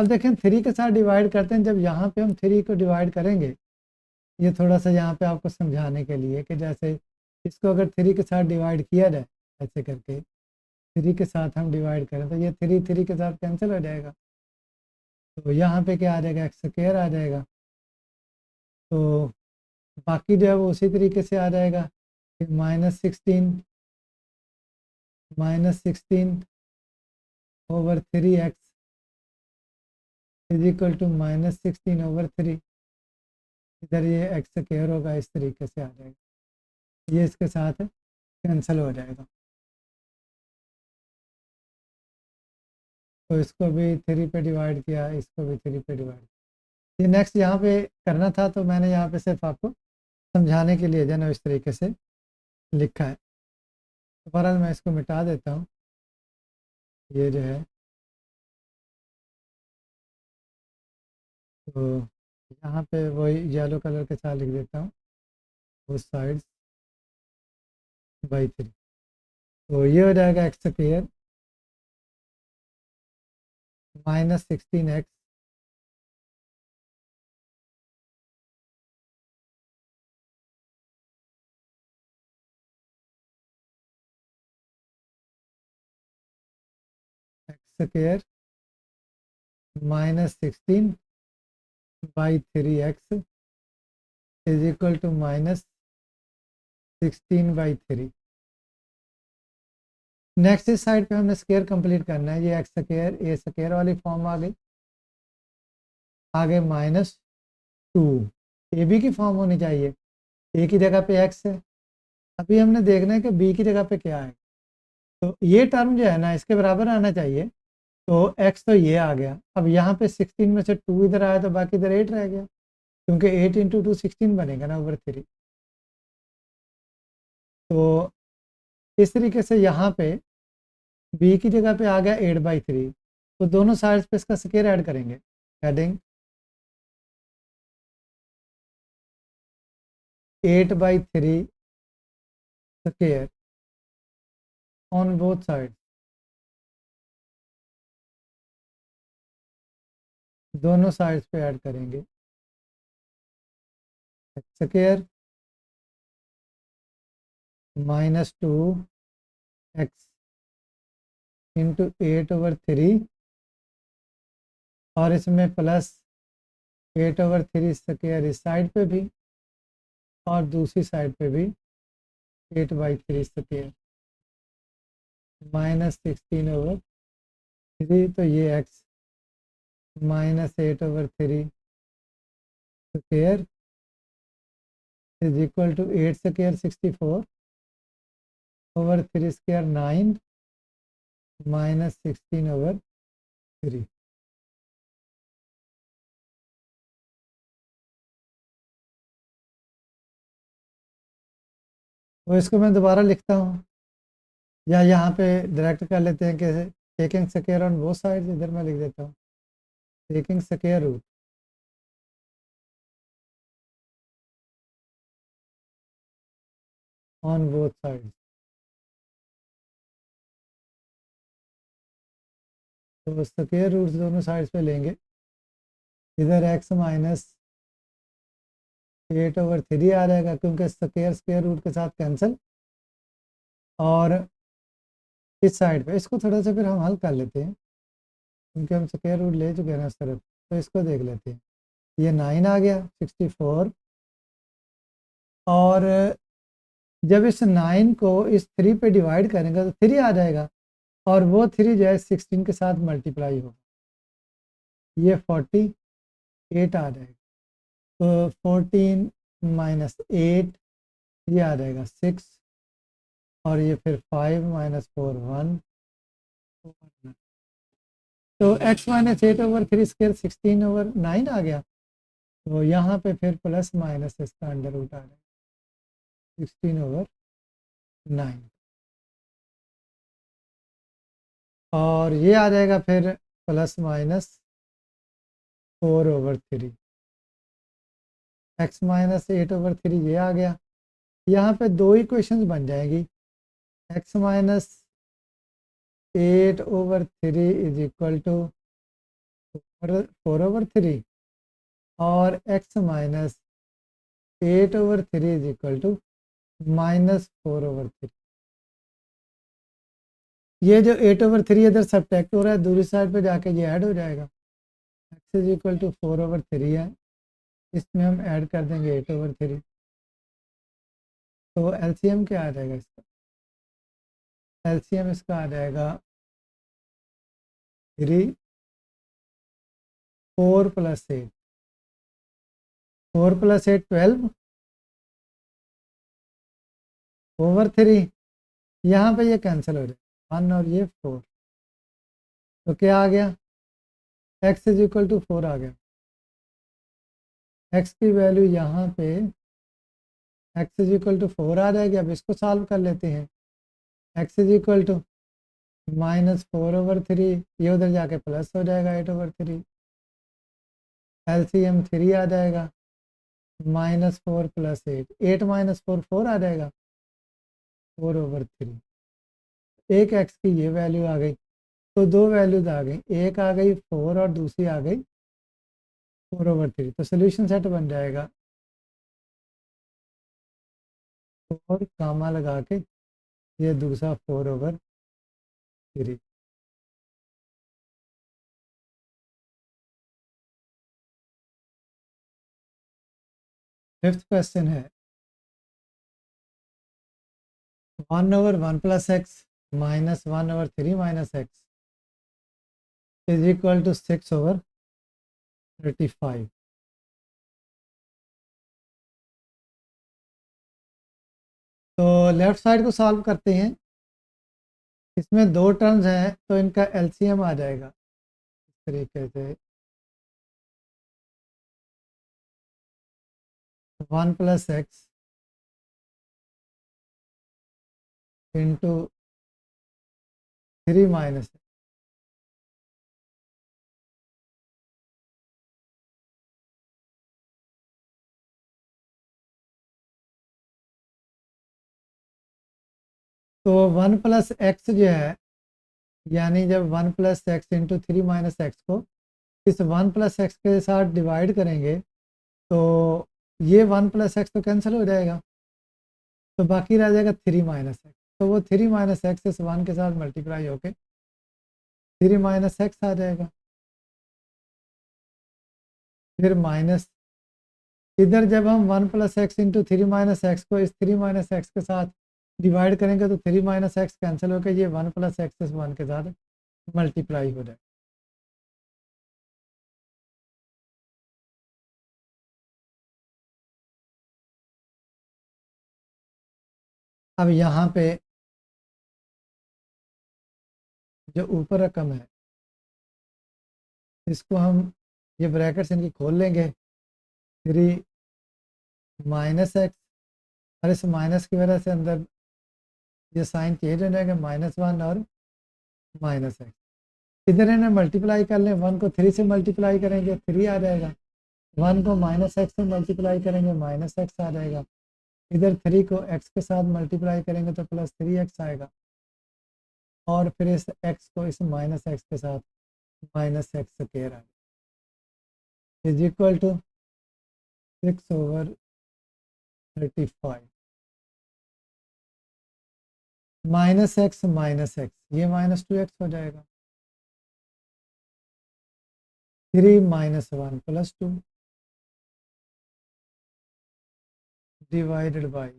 अब देखें 3 के साथ डिवाइड करते हैं, जब यहाँ पे हम 3 को डिवाइड करेंगे, ये थोड़ा सा यहाँ पे आपको समझाने के लिए कि जैसे इसको अगर 3 के साथ डिवाइड किया जाए, ऐसे करके 3 के साथ हम डिवाइड करें तो ये 3 के साथ कैंसिल हो जाएगा, तो यहाँ पे क्या आ जाएगा, x² आ जाएगा। तो बाकी जो है वो उसी तरीके से आ जाएगा कि -16 over 3x is equal to -16 over 3, इधर ये x² होगा, इस तरीके से आ जाएगा, ये इसके साथ कैंसिल हो जाएगा। तो इसको भी 3 पे डिवाइड किया, इसको भी 3 पे डिवाइड किया। ये नेक्स्ट यहाँ पे करना था, तो मैंने यहाँ पे सिर्फ आपको समझाने के लिए जो है इस तरीके से लिखा है। तो बहरहाल मैं इसको मिटा देता हूँ, ये जो है, तो यहाँ पे वही येलो कलर के साथ लिख देता हूँ, वो साइड्स बाई 3, तो ये हो जाएगा x² -16x x² -16 by 3x is equal to -16 by 3। Next इस साइड पे हमने स्क्वायर कंप्लीट करना है, ये x² a² वाली फॉर्म आ गई, आगे -2 ए बी की फॉर्म होनी चाहिए, ए की जगह पे एक्स है। अभी हमने देखना है कि बी की जगह पे क्या है, तो ये टर्म जो है ना इसके बराबर आना चाहिए, तो एक्स तो ये आ गया। अब यहाँ पे 16 में से 2 इधर आया तो बाकी इधर 8 रह गया, क्योंकि 8 × 2 16 बनेगा ना ओवर 3। तो इस तरीके से यहाँ पे बी की जगह पे आ गया 8/3, तो दोनों साइड्स पे इसका स्क्वायर ऐड करेंगे। Heading 8/3 square on both side, दोनों साइड्स पे ऐड करेंगे। स्क्वायर -2x × 8/3 और इसमें प्लस 8/3 स्क्वायर इस साइड पे भी और दूसरी साइड पे भी 8/3 स्क्वायर -16/3, तो ये x -8/3 square is equal to 8 square 64/3 square 9 -16/3। तो इसको मैं दोबारा लिखता हूँ, या यहाँ पे डायरेक्ट कर लेते हैं कि taking square on both side, इधर मैं लिख देता हूँ taking square root on both side. तो स्क्वायर रूट दोनों साइड्स पे लेंगे, इधर x -8/3 आ जाएगा, क्योंकि स्क्वायर स्क्वायर रूट के साथ कैंसिल। और इस साइड पे इसको थोड़ा सा फिर हम हल कर लेते हैं, क्योंकि हम स्क्वायर रूट ले चुके हैं ना इस तरफ, तो इसको देख लेते हैं। ये 9 आ गया 64, और जब इस 9 को इस 3 पे डिवाइड करेंगे तो 3 आ जाएगा, और वो 3 जो है 16 के साथ मल्टीप्लाई होगा, ये 48 आ जाएगा। तो 14 - 8 ये आ जाएगा 6, और ये फिर 5 - 4 1। तो x -8/3 स्क्वायर 16/9 आ गया। तो यहाँ पे फिर प्लस माइनस इसका अंडर रूट आ जाएगा 16/9, और ये आ जाएगा फिर +-4/3। x -8/3 ये आ गया। यहाँ पे दो इक्वेशंस बन जाएगी, x -8/3 इज इक्वल टू 4/3, और x -8/3 इज इक्वल टू -4/3। ये जो 8/3 इधर सब्ट्रैक्ट हो रहा है, दूसरी साइड पे जाके ये ऐड हो जाएगा। x इज इक्वल टू 4/3 है, इसमें हम ऐड कर देंगे 8/3। तो एलसीएम क्या आ जाएगा इसका? एलसीएम इसका आ जाएगा 3 4 + 8, 4 + 8 12/3। यहाँ पे ये कैंसिल हो जाएगा 1 और ये 4, तो क्या आ गया? x इज इक्वल टू 4 आ गया। x की वैल्यू यहाँ पे x इज इक्वल टू 4 आ जाएगी। अब इसको सॉल्व कर लेते हैं। x इज इक्वल टू -4/3, ये उधर जाके प्लस हो जाएगा 8/3, एलसीएम 3 आ जाएगा, -4 + 8, 8 - 4 4 आ जाएगा 4/3। एक x की ये वैल्यू आ गई, तो दो वैल्यूज आ गई, एक आ गई 4 और दूसरी आ गई 4/3। तो सोल्यूशन सेट बन जाएगा 4 कामा लगा के, ये दूसरा 4/3। फिफ्थ क्वेश्चन है 1/1 + x -1/3 - x is equal to 6/। 35। तो लेफ़्ट साइड को सॉल्व करते हैं। इसमें दो टर्म्स हैं तो इनका एलसीएम आ जाएगा इस तरीके से, 1 + x इंटू 3 - x। तो 1 + x जो है, यानी जब 1 + x इंटू 3 - x को इस 1 + x के साथ डिवाइड करेंगे तो ये 1 + x तो कैंसिल हो जाएगा, तो बाकी रह जाएगा 3 - x। तो वो 3 - x इस 1 के साथ मल्टीप्लाई होके 3 - x आ जाएगा। फिर माइनस, इधर जब हम 1 + x इंटू 3 - x को इस 3 - x के साथ डिवाइड करेंगे तो 3 - x कैंसिल होकर ये 1 + x इस 1 के साथ मल्टीप्लाई हो जाएगा। अब यहाँ पे जो ऊपर रकम है इसको हम ये ब्रैकेट्स इनकी खोल लेंगे, 3 - x, और इस माइनस की वजह से अंदर ये साइन चेंज हो जाएगा, -1 और -x। इधर इन्हें मल्टीप्लाई कर लें, 1 को 3 से मल्टीप्लाई करेंगे 3 आ जाएगा, 1 को -x से मल्टीप्लाई करेंगे -x आ जाएगा, इधर 3 को x के साथ मल्टीप्लाई करेंगे तो +3x आएगा, और फिर इस x को इस -x के साथ -x² आएगा, is equal to 6/35। -x -x ये -2x हो जाएगा, 3 - 1 + 2 डिवाइडेड बाई,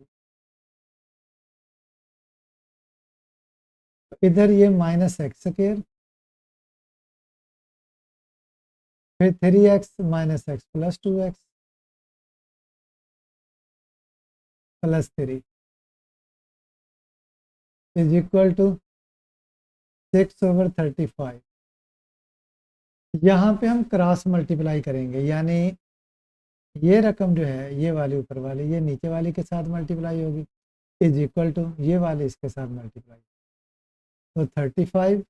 इधर ये -x², फिर 3x - x + 2x + 3 is equal to 6/35। यहाँ पे हम क्रॉस मल्टीप्लाई करेंगे, यानी ये रकम जो है ये वाली ऊपर वाली ये नीचे वाली के साथ मल्टीप्लाई होगी, इज इक्वल टू ये वाले इसके साथ मल्टीप्लाई, तो 35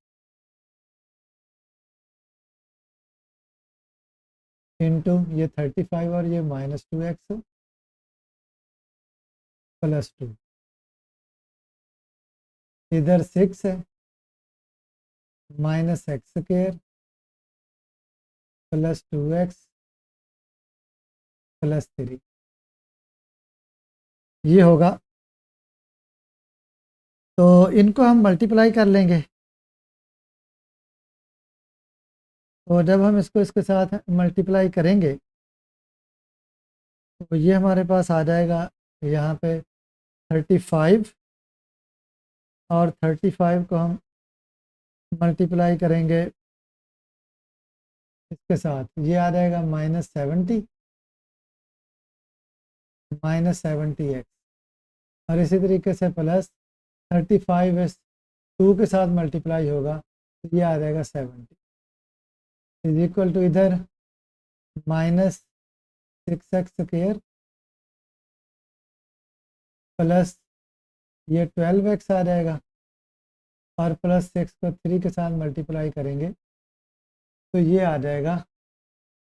इंटू ये 35 और ये -2x + 2, इधर 6 है, -x² + 2x + 3 ये होगा। तो इनको हम मल्टीप्लाई कर लेंगे, तो जब हम इसको इसके साथ मल्टीप्लाई करेंगे तो ये हमारे पास आ जाएगा यहाँ पे 35, और 35 को हम मल्टीप्लाई करेंगे इसके साथ, ये आ जाएगा -70 -70x, और इसी तरीके से +35 इस 2 के साथ मल्टीप्लाई होगा तो ये आ जाएगा 70, इज इक्वल टू इधर -6x² प्लस ये 12x आ जाएगा, और +6 को 3 के साथ मल्टीप्लाई करेंगे तो ये आ जाएगा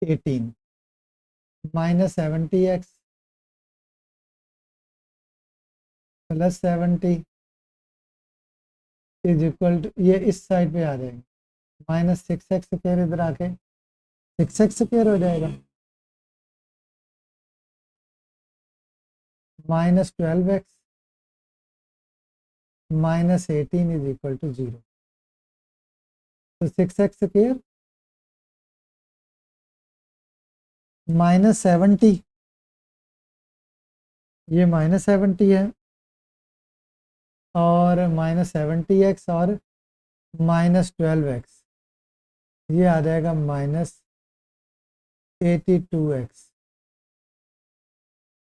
18, -70x + 70 इज इक्वल टू, ये इस साइड पे आ जाएंगे, -6x² इधर आके 6x² हो जाएगा, -12x -18 इज इक्वल टू 0, तो 6x² -70, ये -70 है, और -70x और -12x ये आ जाएगा 82x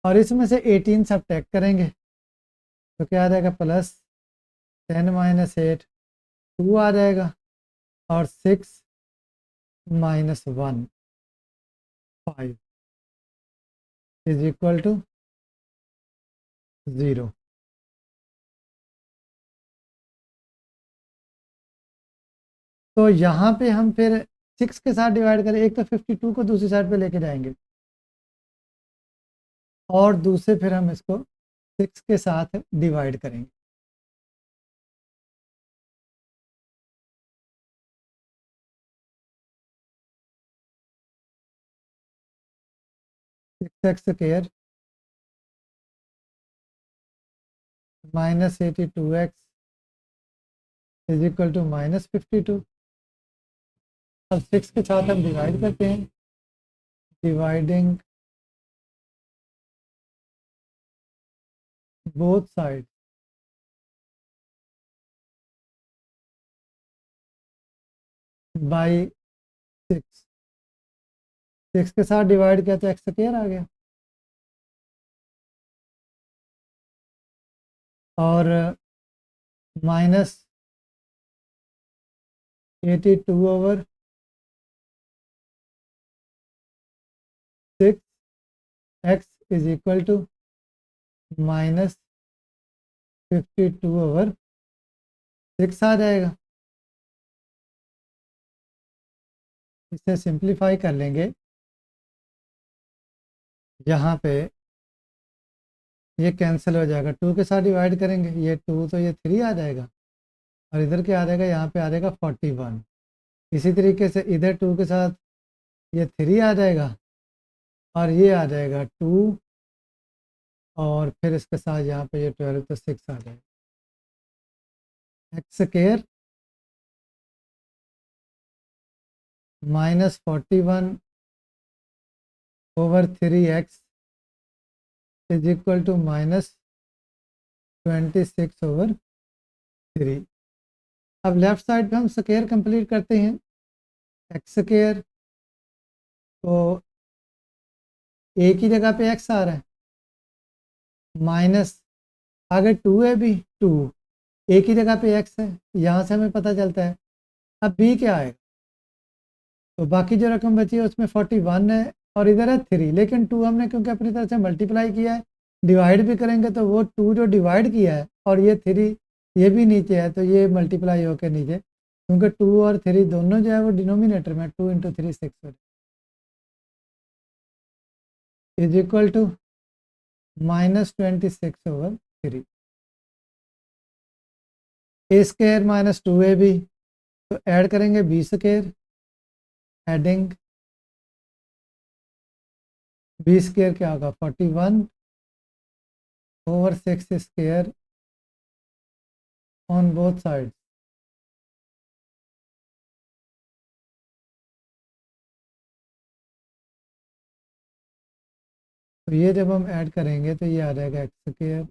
और इसमें से 18 सब्ट्रैक्ट करेंगे तो क्या आ जाएगा प्लस 10 - 8 2 आ जाएगा और 6 - 1 5 इज इक्वल टू 0। तो यहाँ पे हम फिर 6 के साथ डिवाइड करें, एक तो 52 को दूसरी साइड पे लेके जाएंगे और दूसरे फिर हम इसको 6 के साथ डिवाइड करेंगे। -82x is equal to -52। अब 6 के साथ हम डिवाइड करते हैं, डिवाइडिंग बोथ साइड बाई 6। 6 के साथ डिवाइड किया तो x² आ गया और -82/6 x इज इक्वल टू -52/6 आ जाएगा। इसे सिंप्लीफाई कर लेंगे, यहाँ पे ये कैंसिल हो जाएगा, 2 के साथ डिवाइड करेंगे, ये 2 तो ये 3 आ जाएगा और इधर क्या आ जाएगा, यहाँ पे आ जाएगा 41। इसी तरीके से इधर 2 के साथ ये 3 आ जाएगा और ये आ जाएगा 2 और फिर इसके साथ यहाँ पे ये 12 तो 6 आ जाएगा। x² -41/3x is equal to -26/3। अब लेफ्ट साइड पे हम स्क्वायर कंप्लीट करते हैं। x² तो एक ही जगह पे x आ रहा है, माइनस आगे 2 है भी 2, एक ही जगह पे x है, यहाँ से हमें पता चलता है। अब b क्या आएगा, तो बाकी जो रकम बची है उसमें 41 है और इधर है 3, लेकिन 2 हमने क्योंकि अपनी तरफ से मल्टीप्लाई किया है, डिवाइड भी करेंगे तो वो 2 जो डिवाइड किया है और ये 3 ये भी नीचे है तो ये मल्टीप्लाई होकर नीचे, क्योंकि 2 और 3 दोनों जो है वो डिनोमिनेटर में 2 × 3 6 is equal to -26/3। a² - 2ab तो ऐड करेंगे b², एडिंग b² क्या होगा 41/6² ऑन बोथ साइड। तो ये जब हम ऐड करेंगे तो ये आ जाएगा x²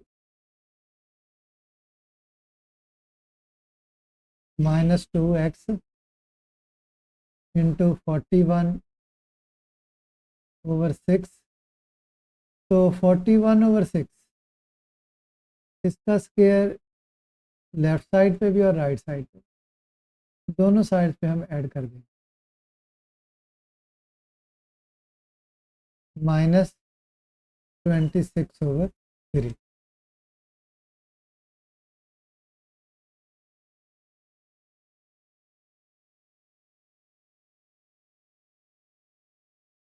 -2x इंटू 41/6। तो 41/6 इसका स्क्वायर लेफ्ट साइड पे भी और राइट साइड पे, दोनों साइड पे हम ऐड कर देंगे, -26/3।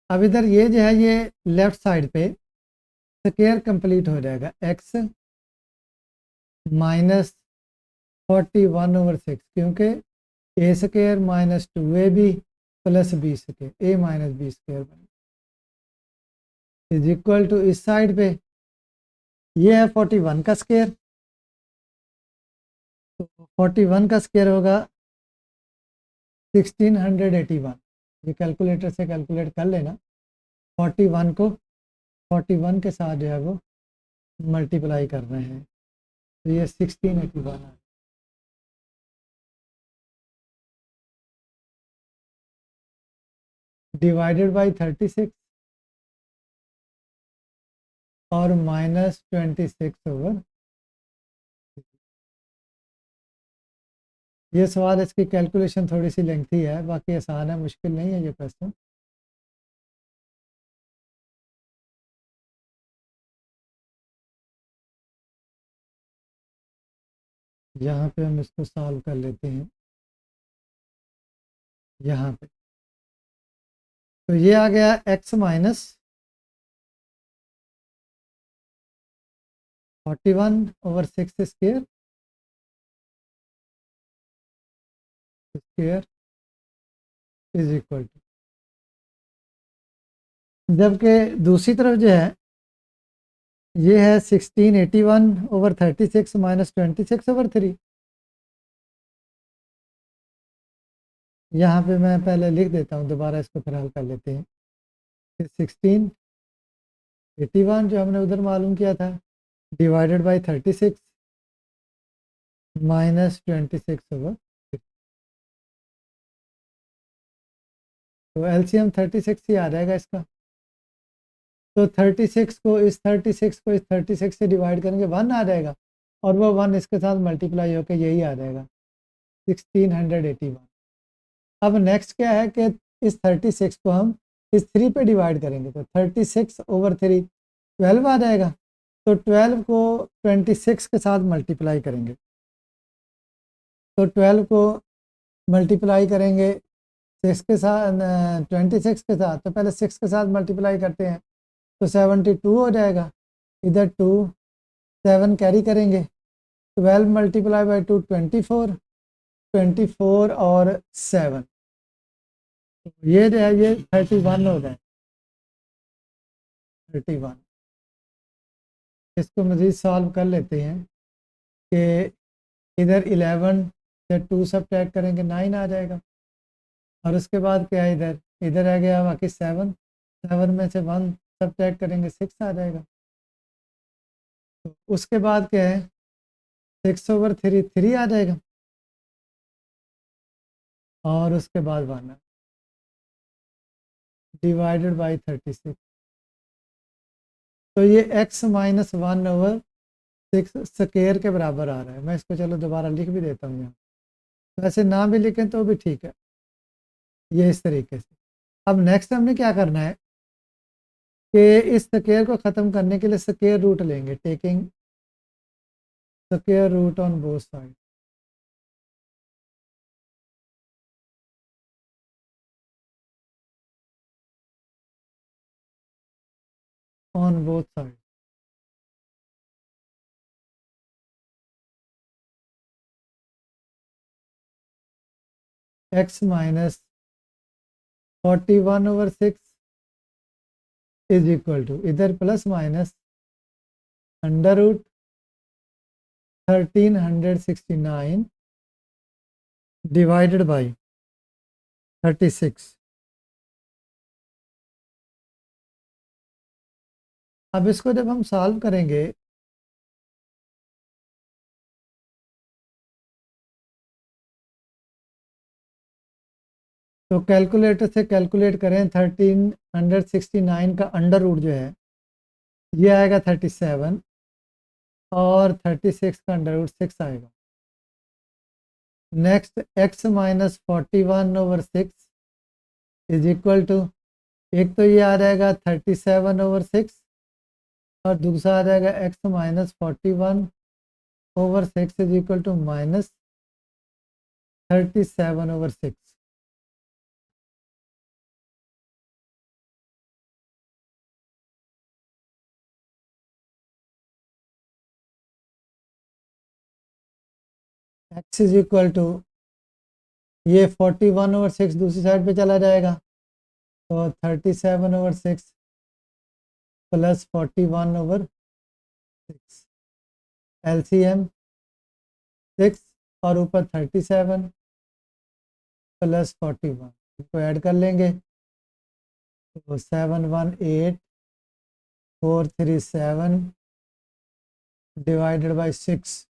अब इधर ये जो है ये लेफ्ट साइड पे स्क्वायर कंप्लीट हो जाएगा, x -41/6 क्योंकि a² - 2ab + b² a - b² is equal to इस साइड पे ये है 41 का स्क्वायर, तो 41 का स्क्वायर होगा 1681। ये कैलकुलेटर से कैलकुलेट कर लेना, 41 को 41 के साथ जो है वो मल्टीप्लाई कर रहे हैं तो ये 1681 है। डिवाइडेड बाई 36 और -26/। ये सवाल, इसकी कैलकुलेशन थोड़ी सी लेंथी है, बाकी आसान है, मुश्किल नहीं है ये क्वेश्चन। यहाँ पे हम इसको सॉल्व कर लेते हैं। यहाँ पे तो ये आ गया x minus 41/6 square is equal to, जबकि दूसरी तरफ जो है ये है 1681/36 -26/3। यहाँ पे मैं पहले लिख देता हूँ, दोबारा इसको फिर हल कर लेते हैं। 1681 जो हमने उधर मालूम किया था, डिवाइडेड बाई 36 -26/। तो एलसीएम 36 ही आ जाएगा इसका। तो 36 को इस 36 से डिवाइड करेंगे 1 आ जाएगा, और वो 1 इसके साथ मल्टीप्लाई होकर यही आ जाएगा 1681। अब नेक्स्ट क्या है कि इस 36 को हम इस 3 पे डिवाइड करेंगे, तो 36/3 12 आ जाएगा। तो 12 को 26 के साथ मल्टीप्लाई करेंगे, तो 12 को मल्टीप्लाई करेंगे 6 के साथ, 26 के साथ, तो पहले 6 के साथ मल्टीप्लाई करते हैं, तो 72 हो जाएगा। इधर 2 7 कैरी करेंगे, 12 मल्टीप्लाई बाई 2 24, 24 और 7, ये जो है ये 31 हो जाए, 31। इसको मज़ीद सॉल्व कर लेते हैं कि इधर 11 से 2 सब्ट्रैक्ट करेंगे 9 आ जाएगा, और उसके बाद क्या है, इधर आ गया बाकी 7 में से 1 सब्ट्रैक्ट करेंगे 6 आ जाएगा। तो उसके बाद क्या है, 6/3 3 आ जाएगा, और उसके बाद 1 डिवाइडेड बाई 36। तो ये x माइनस 1/6 स्क्वायर के बराबर आ रहा है। मैं इसको चलो दोबारा लिख भी देता हूँ यहाँ, वैसे ना भी लिखें तो भी ठीक है, ये इस तरीके से। अब नेक्स्ट हमने क्या करना है कि इस स्क्वायर को ख़त्म करने के लिए स्क्वायर रूट लेंगे, taking square root on both side. On both side, x minus 41/6 is equal to, इधर plus minus under root 1369 divided by 36। अब इसको जब हम सॉल्व करेंगे तो कैलकुलेटर से कैलकुलेट करें, 1369 का अंडर रूट जो है ये आएगा 37, और 36 का अंडर रूट 6 आएगा। Next x minus 41/6 is equal to, एक तो ये आ जाएगा 37/6, और दूसरा आ जाएगा x minus 41/6 is equal to minus 37/6। x is equal to, ये 41/6 दूसरी साइड पे चला जाएगा, तो 37/6 प्लस 41/6, LCM 6 और ऊपर 37 प्लस 41, इसको ऐड कर लेंगे, तो 718,437 डिवाइडेड बाई 6,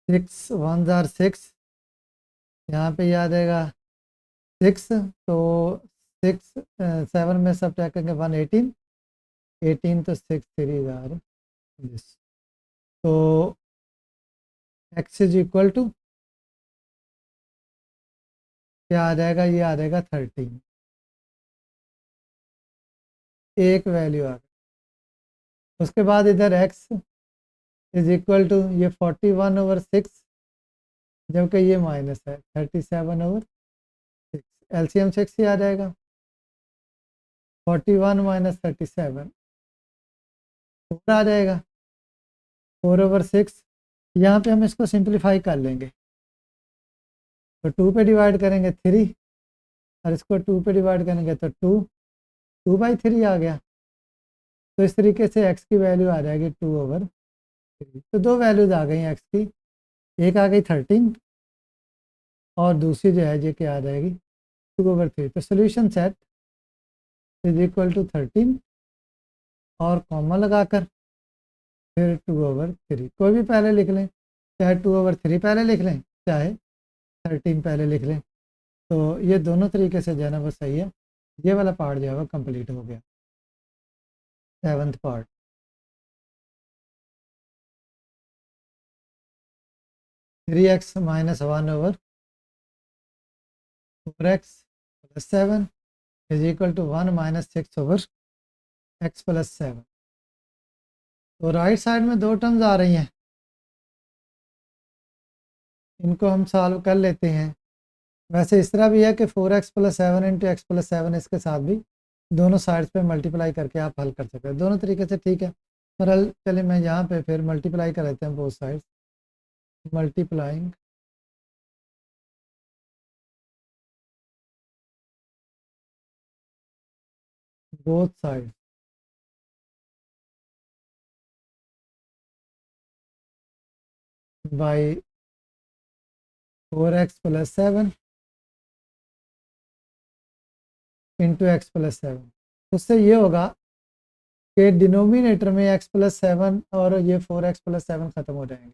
6 1 जार 6, यहाँ पे याद आएगा 6, तो 6 7 में सब करेंगे 118, 18 तो 6 3 आर, तो x इज इक्वल टू क्या आ जाएगा, ये आ जाएगा 13, एक वैल्यू आ गई। उसके बाद इधर x इज इक्वल टू ये 41/6, जबकि ये माइनस है 37/6, एलसीएम 6 ही आ जाएगा, 41 माइनस 37 4 आ जाएगा, 4/6। यहाँ पे हम इसको सिंप्लीफाई कर लेंगे, तो 2 पे डिवाइड करेंगे 3, और इसको 2 पे डिवाइड करेंगे तो 2/3 आ गया। तो इस तरीके से x की वैल्यू आ जाएगी 2/3। तो दो वैल्यूज आ गई x की, एक आ गई 13 और दूसरी जो है ये क्या आ जाएगी 2/3। तो solution set is equal to 13 और कॉमा लगाकर फिर 2/3, कोई भी पहले लिख लें, चाहे 2/3 पहले लिख लें, चाहे 13 पहले लिख लें। तो ये दोनों तरीके से जो है ना वो सही है। ये वाला पार्ट जो है वो कंप्लीट हो गया, 7th part. Three x minus 1/4x+7 is equal to 1 minus 6/x+7। तो राइट साइड में दो टर्म्स आ रही हैं, इनको हम सॉल्व कर लेते हैं। वैसे इस तरह भी है कि 4x+7 इंटू x+7, इसके साथ भी दोनों साइड्स पे मल्टीप्लाई करके आप हल कर सकते हैं, दोनों तरीके से ठीक है। पर चलिए मैं यहाँ पे फिर मल्टीप्लाई कर लेते हैं both sides, multiplying both side by 4x+7 into x+7। उससे ये होगा कि डिनोमिनेटर में x+7 और ये 4x+7 ख़त्म हो जाएंगे।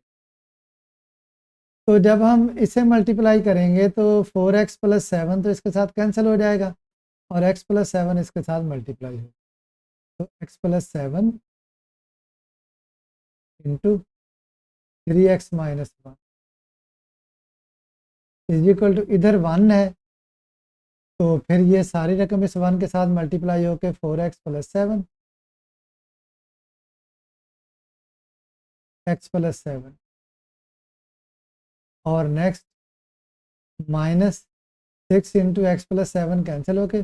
तो जब हम इसे मल्टीप्लाई करेंगे तो 4x+7 तो इसके साथ कैंसिल हो जाएगा और x+7 इसके साथ मल्टीप्लाई हो, तो x+7 into 3x-1 is equal to, इधर 1 है तो फिर ये सारी रकम इस 1 के साथ मल्टीप्लाई होकर 4x+7 x+7 और नेक्स्ट -6 इंटू x+7 कैंसिल होके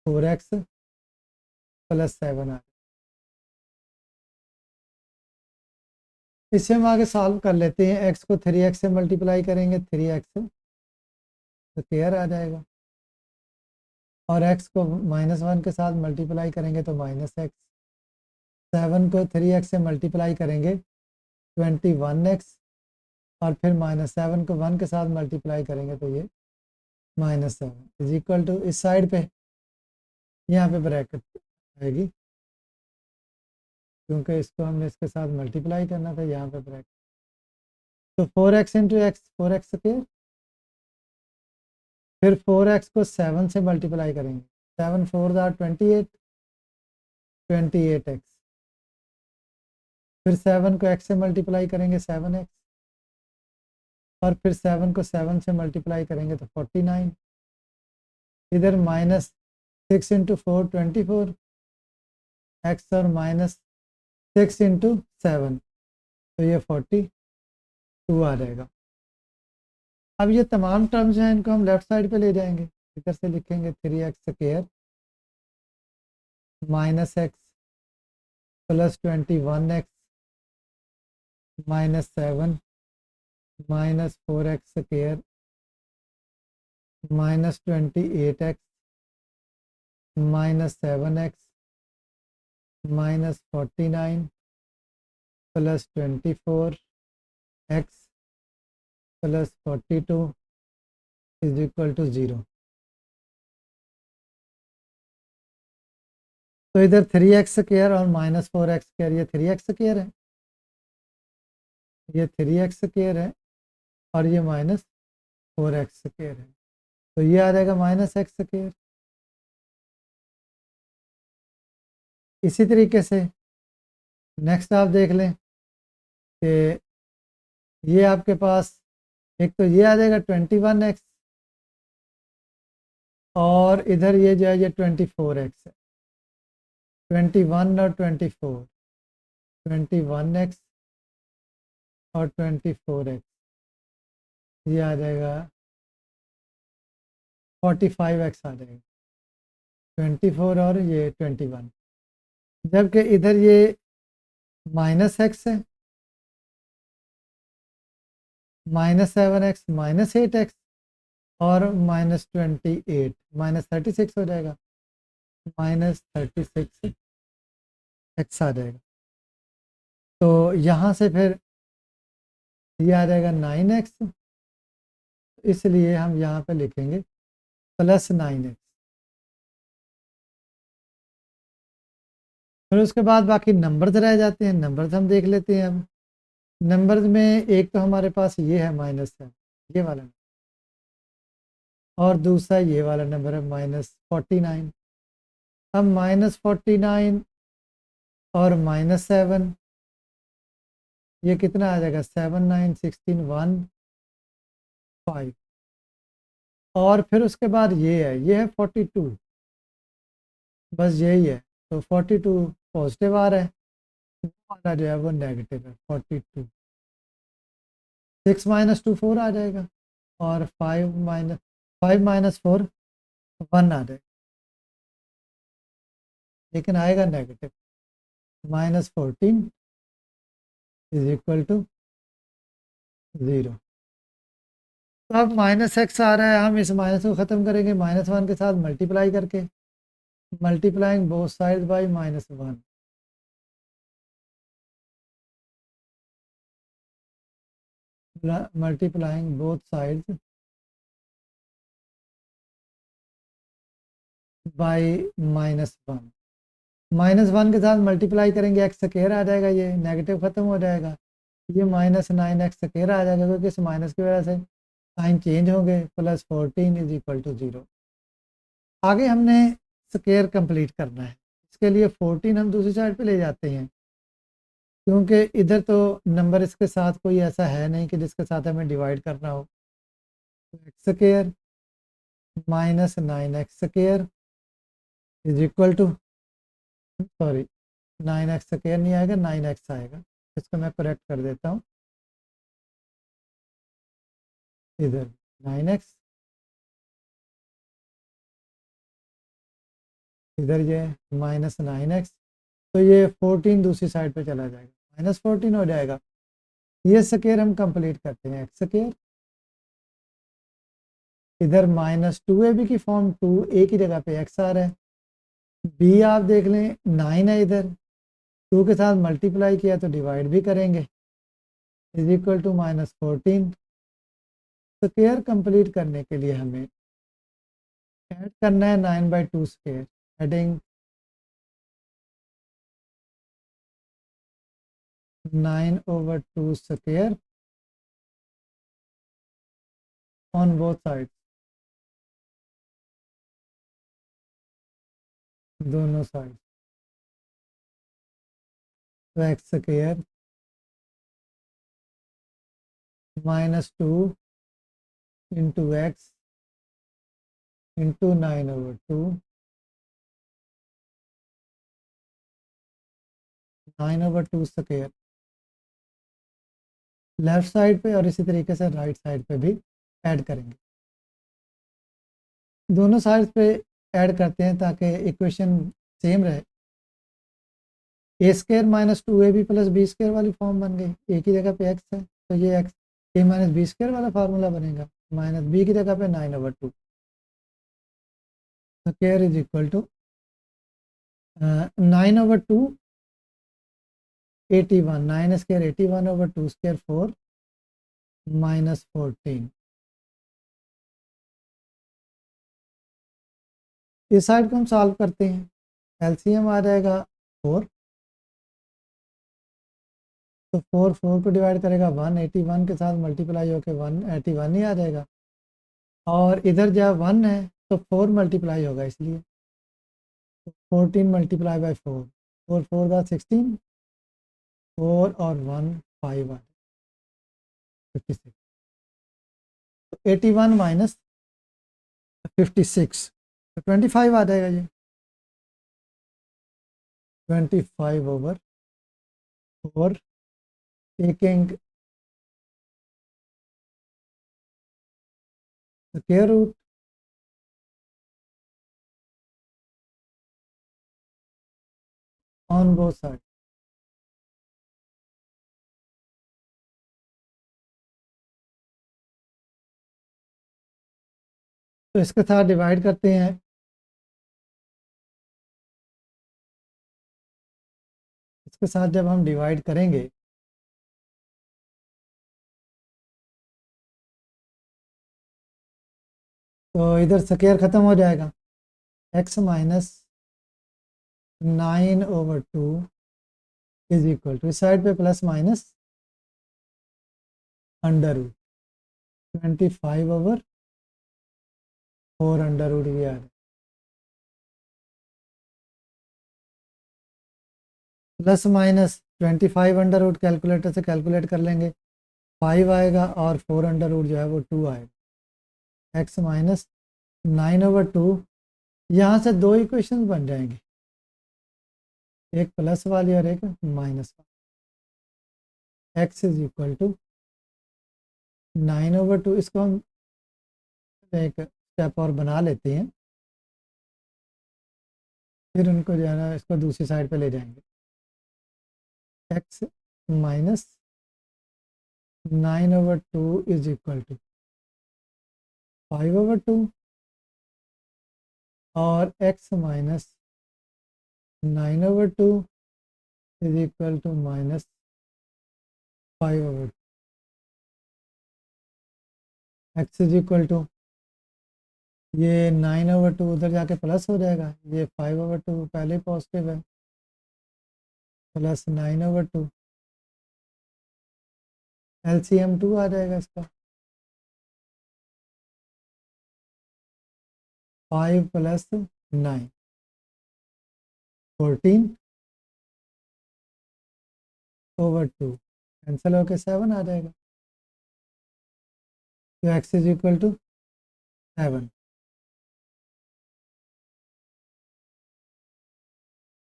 4x+7 आ। इसे हम आगे सॉल्व कर लेते हैं। x को 3x से मल्टीप्लाई करेंगे 3x तो क्लियर आ जाएगा, और x को -1 के साथ मल्टीप्लाई करेंगे तो -x, 7 को 3x से मल्टीप्लाई करेंगे 21x, और फिर -7 को 1 के साथ मल्टीप्लाई करेंगे तो ये -7 इज इक्वल टू, इस साइड पे यहाँ पे ब्रैकेट आएगी क्योंकि इसको हमने इसके साथ मल्टीप्लाई करना था, यहाँ पे ब्रैकेट। तो 4x into x 4x square, फिर 4x को 7 से मल्टीप्लाई करेंगे, 7 4 28, 28x, फिर 7 को x से मल्टीप्लाई करेंगे 7x, और फिर 7 को 7 से मल्टीप्लाई करेंगे तो 49, इधर -6 इंटू 4 24 x, और -6 इंटू 7 तो ये 42 आ जाएगा। अब ये तमाम टर्म्स हैं, इनको हम लेफ्ट साइड पे ले जाएंगे, इधर से लिखेंगे 3x square -x plus 21x -7 -4x square -28x -7x -49 plus 24x plus 42 is equal to 0। तो इधर 3x स्क्वायर और -4x स्क्वायर, ये 3x स्क्वायर है, ये 3x स्क्वायर है, और ये -4x स्क्वायर है। तो ये आ जाएगा -x²। इसी तरीके से नेक्स्ट आप देख लें कि ये आपके पास एक तो ये आ जाएगा 21x, और इधर ये जो है ये 24x है। 21 और 24, 21x और 24x, ये आ जाएगा 45x आ जाएगा। 24 और ये 21, जबकि इधर ये -x है, -7x, -8x और -28, -36 हो जाएगा, -36x आ जाएगा। तो यहाँ से फिर ये आ जाएगा 9x, इसलिए हम यहाँ पे लिखेंगे +9x। फिर उसके बाद बाकी नंबर्स रह जाते हैं, नंबर्स हम देख लेते हैं। अब नंबर्स में एक तो हमारे पास ये है -7, ये वाला, और दूसरा ये वाला नंबर है -49। अब -49 और -7, ये कितना आ जाएगा, 7 9 16 1 5। और फिर उसके बाद ये है 42, बस यही है। तो 42 पॉजिटिव आ रहा है, वो वाला जो है वो नेगेटिव है 42। 6 - 2 4 आ जाएगा, और 5 - 4 1 आ जाएगा, लेकिन आएगा नेगेटिव। -14 is equal to 0। तो अब -x आ रहा है, हम इस माइनस को ख़त्म करेंगे -1 के साथ मल्टीप्लाई करके, multiplying both side by -1। Multiplying both sides by -1। -1 के साथ मल्टीप्लाई करेंगे x² आ जाएगा, ये नेगेटिव ख़त्म हो जाएगा, ये -9x² आ जाएगा, क्योंकि इस माइनस की वजह से साइन चेंज होंगे। +14 इज इक्वल टू 0। आगे हमने स्क्वायर कंप्लीट करना है, इसके लिए 14 हम दूसरी साइड पे ले जाते हैं, क्योंकि इधर तो नंबर इसके साथ कोई ऐसा है नहीं कि जिसके साथ हमें डिवाइड करना हो। x² -9x² is equal to, sorry 9x² नहीं आएगा, 9x आएगा। इसको मैं करेक्ट कर देता हूँ, इधर 9x, इधर ये -9x, तो ये 14 दूसरी साइड पे चला जाएगा, -14 हो जाएगा। ये स्क्वायर हम कंप्लीट करते हैं, x², इधर -2ab की फॉर्म, 2a की जगह पे x आ रहा है, b आप देख लें 9 है, इधर 2 के साथ मल्टीप्लाई किया तो डिवाइड भी करेंगे, is equal to -14। Square complete करने के लिए हमें ऐड करना है 9/2 square, adding 9/2 square on both side, दोनों साइड। तो x² -2 into x into 9/2, 9/2 square left side पे, और इसी तरीके से राइट साइड पे भी ऐड करेंगे। दोनों साइड पे ऐड करते हैं ताकि इक्वेशन सेम रहे। a² -2ab + b² वाली फॉर्म बन गई, a की जगह पे x है तो ये x a - b² वाला फार्मूला बनेगा, -b की जगह पे 9/2 square is equal to 9/2 81, 9² 81/2 square 4 -14। इस साइड को हम सॉल्व करते हैं, एलसीएम आ जाएगा 4, तो 4 को डिवाइड करेगा 181 के साथ मल्टीप्लाई होकर 181 ही आ जाएगा। और इधर जब 1 है तो 4 मल्टीप्लाई होगा, इसलिए 14 मल्टीप्लाई बाई 4, 4 4 दा 16, 4 और 1 5 आ 56, तो 81 माइनस 56 तो 25 आ जाएगा जी। 25 over 4 taking square root on both side. तो इसके साथ डिवाइड करते हैं, इसके साथ जब हम डिवाइड करेंगे तो इधर स्क्वायर ख़त्म हो जाएगा, x minus 9/2 is equal to, इस साइड पे plus minus under root 25/4 under root ये आ रहा है, plus minus 25 under root calculator से कैलकुलेट कर लेंगे, 5 आएगा और 4 अंडर रूट जो है वो 2 आएगा। x माइनस 9/2, यहाँ से दो इक्वेशन बन जाएंगी, एक प्लस वाली और एक माइनस वाली। x इज इक्वल टू 9/2, इसको हम एक स्टेप और बना लेते हैं, फिर उनको जो है ना इसको दूसरी साइड पे ले जाएंगे। x minus 9/2 is equal to 5/2 और x minus 9/2 is equal to minus 5/2। x is equal to, ये 9/2 उधर जाके प्लस हो जाएगा, ये 5/2 पहले ही पॉजिटिव है, प्लस 9/2, LCM 2 आ जाएगा इसका, 5 प्लस 9 14/2 कैंसिल होकर 7 आ जाएगा, तो x इज इक्वल टू 7।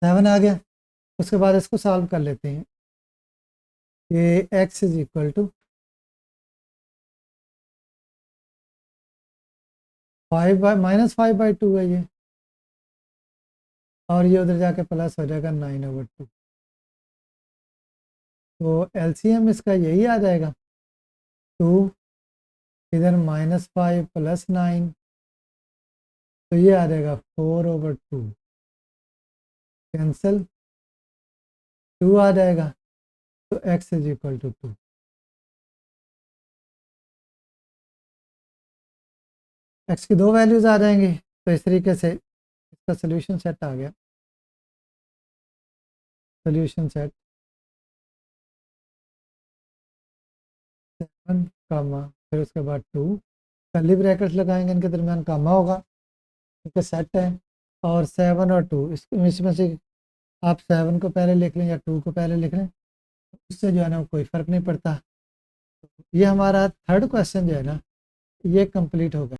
7 आ गया, उसके बाद इसको सॉल्व कर लेते हैं। ये x इज इक्वल टू 5/-5/2 है ये, और ये उधर जाके प्लस हो जाएगा 9/2, तो LCM इसका यही आ जाएगा 2, इधर -5 प्लस 9, तो ये आ जाएगा 4/2, कैंसिल 2 आ जाएगा, तो x is equal to 2। x की दो वैल्यूज आ जाएंगी, तो इस तरीके से इसका सोल्यूशन सेट आ गया। सोल्यूशन सेट 7 कामा फिर उसके बाद 2, कर्ली ब्रैकेट्स लगाएंगे, इनके दरमियान कामा होगा, क्योंकि सेट है, और 7 और 2 इसमें से आप 7 को पहले लिख लें या 2 को पहले लिख लें, उससे जो है ना कोई फ़र्क नहीं पड़ता। ये हमारा थर्ड क्वेश्चन जो है ना ये कंप्लीट होगा।